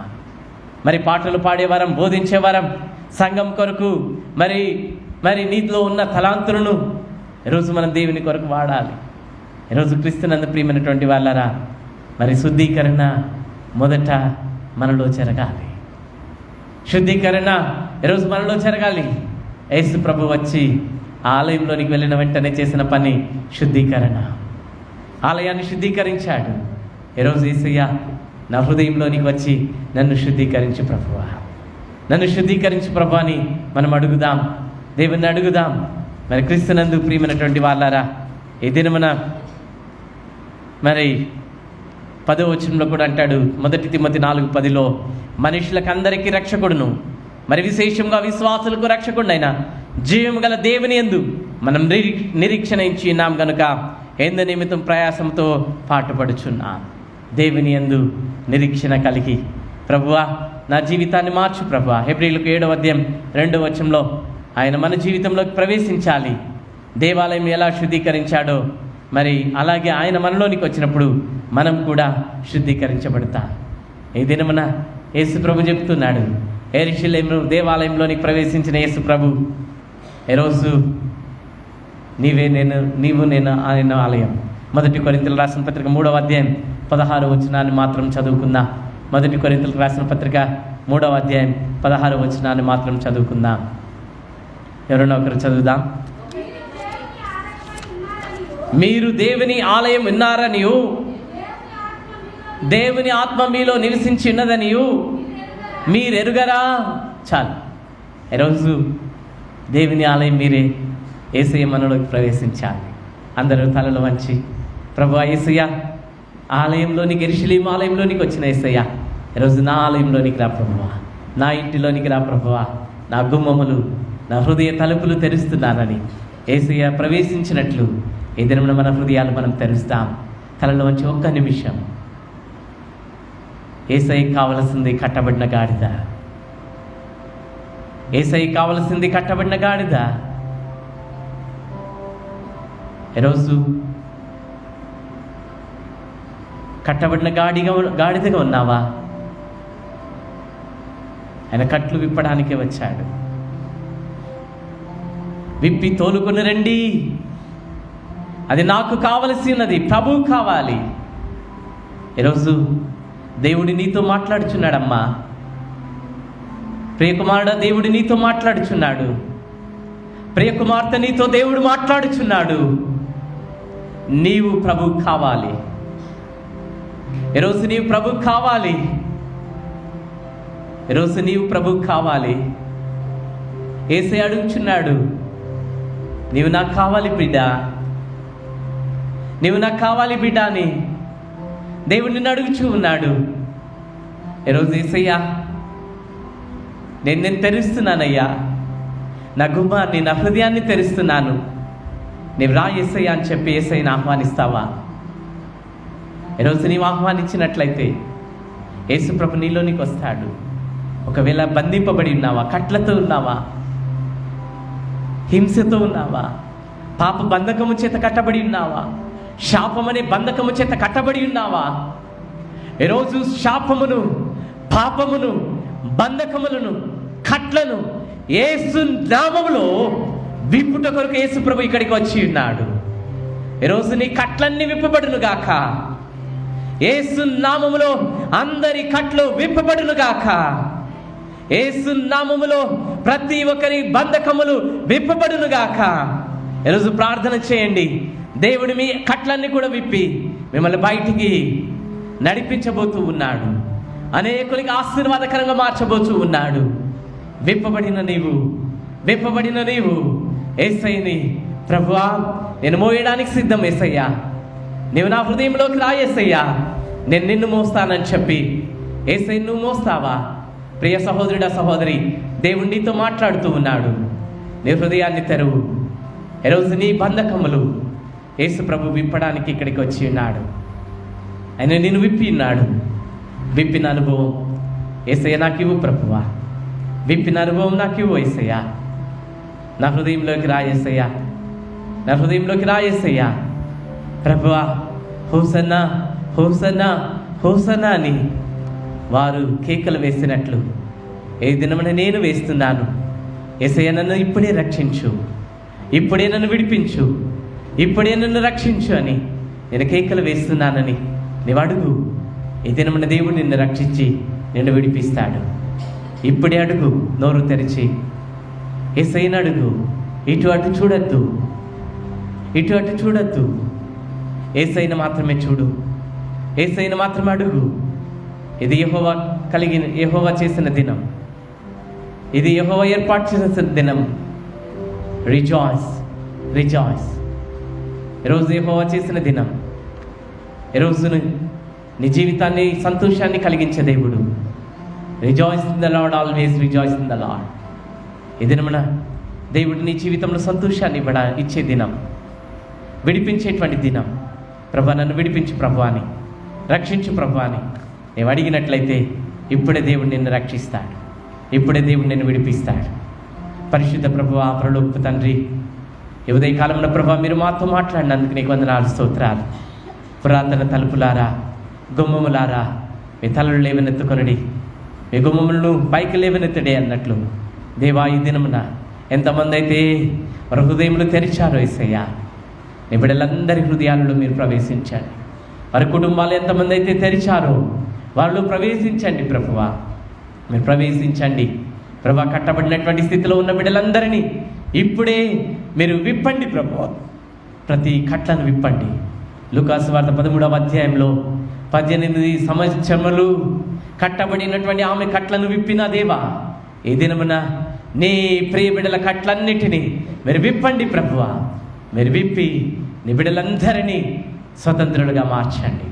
మరి పాటలు పాడే వరం, బోధించే వరం, సంఘం కొరకు మరి నీలో ఉన్న తలాంతులను ఈరోజు మనం దేవుని కొరకు వాడాలి. ఈరోజు క్రీస్తునందు ప్రియమైనటువంటి వాళ్ళారా, మరి శుద్ధీకరణ మొదట మనలో జరగాలి. శుద్ధీకరణ ఈరోజు మనలో జరగాలి. యేసు ప్రభు వచ్చి ఆ ఆలయంలోనికి వెళ్ళిన వెంటనే చేసిన పని శుద్ధీకరణ. ఆలయాన్ని శుద్ధీకరించాడు. ఈరోజు యేసయ్య నా హృదయంలోనికి వచ్చి నన్ను శుద్ధీకరించి ప్రభువా, నన్ను శుద్ధీకరించు ప్రభా అని మనం అడుగుదాం, దేవుణ్ణి అడుగుదాం. మరి క్రీస్తునందు ప్రియమైనటువంటి వాళ్ళారా, ఈ దినమున మరి 10వ వచనంలో కూడా అంటాడు, 1 తిమోతి 4:10 మనుషులకందరికీ రక్షకుడును, మరి విశేషంగా విశ్వాసులకు రక్షకుడైన జీవము గల దేవుని యందు మనం నిరీక్షణ ఇచ్చి ఉన్నాం గనుక ఎందు నిమిత్తం ప్రయాసంతో పాటుపడుచున్నాం. దేవుని యందు నిరీక్షణ కలిగి, ప్రభువా నా జీవితాన్ని మార్చు ప్రభువా. హెబ్రీయులకు 7వ అధ్యాయం 2వ వచనంలో ఆయన మన జీవితంలోకి ప్రవేశించాలి. దేవాలయం ఎలా శుద్ధీకరించాడో మరి అలాగే ఆయన మనలోనికి వచ్చినప్పుడు మనం కూడా శుద్ధీకరించబడతాం. ఈ దినమున యేసు ప్రభు చెప్తున్నాడు, యెరూషలేము దేవాలయంలోనికి ప్రవేశించిన యేసు ప్రభు, ఈరోజు నీవు నేను ఆయన ఆలయం. 1 కొరింథీయులకు రాసిన పత్రిక 3వ అధ్యాయం 16వ వచనాన్ని మాత్రం చదువుకుందాం. 1 కొరింథీయులకు రాసిన పత్రిక 3వ అధ్యాయం 16వ వచనాన్ని మాత్రం చదువుకుందాం. ఎవరైనా ఒకరు చదువుదాం. మీరు దేవుని ఆలయం ఉన్నారనియు, దేవుని ఆత్మ మీలో నివసించి ఉన్నదనియు మీరెరుగరా. చాలు, ఈరోజు దేవుని ఆలయం మీరే. యేసయ్య మనలోకి ప్రవేశించాలి. అందరూ తలలు వంచి, ప్రభువా యేసయ్య ఆలయంలోనికి, యెరూషలేము ఆలయంలోనికి వచ్చిన యేసయ్య, ఈరోజు నా ఆలయంలోనికి రా ప్రభువా, నా ఇంటిలోనికి రా ప్రభువా, నా గుమ్మములు, నా హృదయ తలుపులు తెరుస్తున్నానని యేసయ్య ప్రవేశించినట్లు ఈ దినమున మన హృదయాలు మనం తెరుస్తాం. తలలో వంచి ఒక్క నిమిషం. యేసయ్యకి కావలసింది కట్టబడిన గాడిద. యేసయ్యకి కావలసింది కట్టబడిన గాడిద. ఈరోజు కట్టబడిన గాడిదగా ఉన్నావా? ఆయన కట్లు విప్పడానికే వచ్చాడు. విప్పి తోలుకొని రండి, అది నాకు కావలసి ఉన్నది, ప్రభువు కావాలి. ఈరోజు దేవుడు నీతో మాట్లాడుచున్నాడమ్మా. ప్రియకుమారుడా, దేవుడు నీతో మాట్లాడుచున్నాడు. ప్రియకుమార్తె, నీతో దేవుడు మాట్లాడుచున్నాడు. నీవు ప్రభువు కావాలి. ఈరోజు నీవు ప్రభువు కావాలి. ఈరోజు నీవు ప్రభువు కావాలి. యేసయ్య అడుగుచున్నాడు, నీవు నాకు కావాలి బిడ్డ, నీవు నాకు కావాలి బిడ్డ అని దేవుడు నిన్ను అడుగుచూ ఉన్నాడు. ఈరోజు యేసయ్యా, నేను తెరుస్తున్నానయ్యా, నా గుమ్మాన్ని, నా హృదయాన్ని తెరుస్తున్నాను, నీవు రా యేసయ్యా అని చెప్పి యేసయ్యని ఆహ్వానిస్తావా? ఈరోజు నీవు ఆహ్వానించినట్లయితే యేసు ప్రభు నీలోనికి వస్తాడు. ఒకవేళ బంధింపబడి ఉన్నావా, కట్లతో ఉన్నావా, హింసతో ఉన్నావా, పాప బంధకము చేత కట్టబడి ఉన్నావా, శాపమనే బంధకము చేత కట్టబడి ఉన్నావా? ఈరోజు శాపమును, పాపమును, బంధకములను, కట్లను యేసు నామములో విప్పుట కొరకు యేసు ప్రభు ఇక్కడికి వచ్చి ఉన్నాడు. ఈరోజు నీ కట్లన్నీ విప్పబడును గాక. యేసు నామములో అందరి కట్లు విప్పబడును గాక. యేసు నామములో ప్రతి ఒక్కరి బంధకములు విప్పబడును గాక. ఈరోజు ప్రార్థన చేయండి. దేవుడు మీ కట్లన్నీ కూడా విప్పి మిమ్మల్ని బయటికి నడిపించబోతూ ఉన్నాడు. అనేకులకి ఆశీర్వాదకరంగా మార్చబోతూ ఉన్నాడు. విప్పబడిన నీవు యేసయ్యని, ప్రభువా నేను మోయడానికి సిద్ధం యేసయ్యా, నీవు నా హృదయంలోకి రా యేసయ్యా, నేను నిన్ను మోస్తానని చెప్పి యేసయ్య నువ్వు మోస్తావా? ప్రియ సహోదరుడా, సహోదరి, దేవుడు నీతో మాట్లాడుతూ ఉన్నాడు. నీ హృదయాన్ని తెరువు. ఈరోజు నీ బంధకములు యేసు ప్రభు విప్పడానికి ఇక్కడికి వచ్చి ఉన్నాడు. ఆయన నిన్ను విప్పి ఉన్నాడు. విప్పిన అనుభవం యేసయ్య నాకు ఇవ్వు ప్రభువా, విప్పిన అనుభవం నాకు ఇవ్వు యేసయ్య. నా హృదయంలోకి రా యేసయ్య, నా హృదయంలోకి రా యేసయ్య. ప్రభువా హోసన్నా, హోసన్నా, హోసన్నా అని వారు కేకలు వేసినట్లు ఏ దినమున నేను వేస్తున్నాను. యేసయ్య నన్ను ఇప్పుడే రక్షించు, ఇప్పుడే నన్ను విడిపించు, ఇప్పుడే నన్ను రక్షించు అని నేను కేకలు వేస్తున్నానని నీవు అడుగు. ఈ దినమున దేవుడు నిన్ను రక్షించి నిన్ను విడిపిస్తాడు. ఇప్పుడే అడుగు, నోరు తెరిచి యేసయ్యను అడుగు. ఇటు అటు చూడొద్దు, ఇటు అటు చూడొద్దు. యేసయ్యను మాత్రమే చూడు, యేసయ్యను మాత్రమే అడుగు. ఇది యెహోవా చేసిన దినం. ఇది యెహోవా ఏర్పాటు చేసిన దినం. Rejoice, rejoice. ఈరోజు యెహోవా చేసిన దినం. ఈరోజును నీ జీవితాన్ని సంతోషాన్ని కలిగించే దేవుడు. Rejoice in the lord, always rejoice in the lord. ఈ దినమున దేవుడు నీ జీవితంలో సంతోషాన్ని ఇచ్చే దినం, విడిపించేటువంటి దినం. ప్రభా, నన్ను విడిపించు ప్రభు అని, రక్షించు ప్రభు అని నేను అడిగినట్లయితే ఇప్పుడే దేవుడు నిన్ను రక్షిస్తాడు, ఇప్పుడే దేవుడు నిన్ను విడిపిస్తాడు. పరిశుద్ధ ప్రభువా, పరలోకపు తండ్రి, ఈ ఉదయకాలంలో ప్రభా మీరు మాతో మాట్లాడినందుకు నీకు వందనాలు, స్తోత్రాలు. పురాతన తలుపులారా, గుమ్మములారా, మీ తలలు లేవనెత్తుకొనడి, మీ గుమ్మములను పైకి లేవనెత్తడే అన్నట్లు దేవా, ఈ దినమున ఎంతమంది అయితే వారి హృదయములు తెరిచారో యేసయ్యా, నీ బిడ్డలందరి హృదయాలలో మీరు ప్రవేశించండి. వారి కుటుంబాలు ఎంతమంది అయితే తెరిచారో వాళ్ళు ప్రవేశించండి ప్రభువా, మీరు ప్రవేశించండి ప్రభా. కట్టబడినటువంటి స్థితిలో ఉన్న బిడ్డలందరినీ ఇప్పుడే మీరు విప్పండి ప్రభువా, ప్రతి కట్లను విప్పండి. లూకాసు వార్త 13వ అధ్యాయంలో 18 సంవత్సరములు కట్టబడినటువంటి ఆమె కట్లను విప్పిన దేవా, ఈ దినమున నీ ప్రియ బిడ్డల కట్లన్నిటినీ మీరు విప్పండి ప్రభువా. మీరు విప్పి నీ బిడ్డలందరినీ స్వతంత్రులుగా మార్చండి,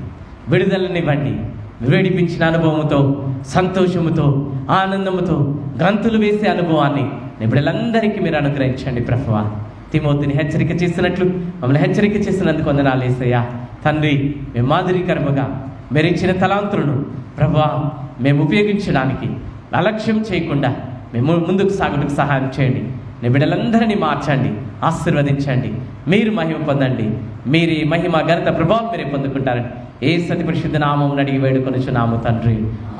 విడుదలనివ్వండి. విడిపించిన అనుభవంతో, సంతోషముతో, ఆనందముతో గంతులు వేసే అనుభవాన్ని నీ బిడ్డలందరికీ మీరు అనుగ్రహించండి ప్రభువా. తిమోతిని హెచ్చరిక చేసినట్లు మమ్మల్ని హెచ్చరిక చేసినందుకు వందనాలు యేసయ్యా. తండ్రి, మేము మాదిరికరముగా మీరు ఇచ్చిన తలాంతులను ప్రభువా మేము ఉపయోగించడానికి అలక్ష్యం చేయకుండా మేము ముందుకు సాగుటకు సహాయం చేయండి. నీ బిడ్డలందరినీ మార్చండి, ఆశీర్వదించండి. మీరు మహిమ పొందండి. మీరు మహిమ, ఘనత, ప్రభావం మీరే పొందుకుంటారని యేసు అతి పరిశుద్ధ నామమున అడిగి వేడుకొనుచున్నాము తండ్రి.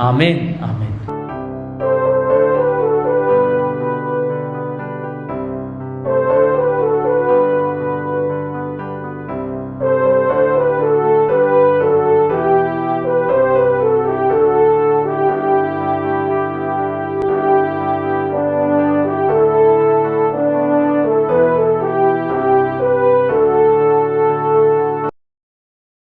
ఆమేన్, ఆమేన్.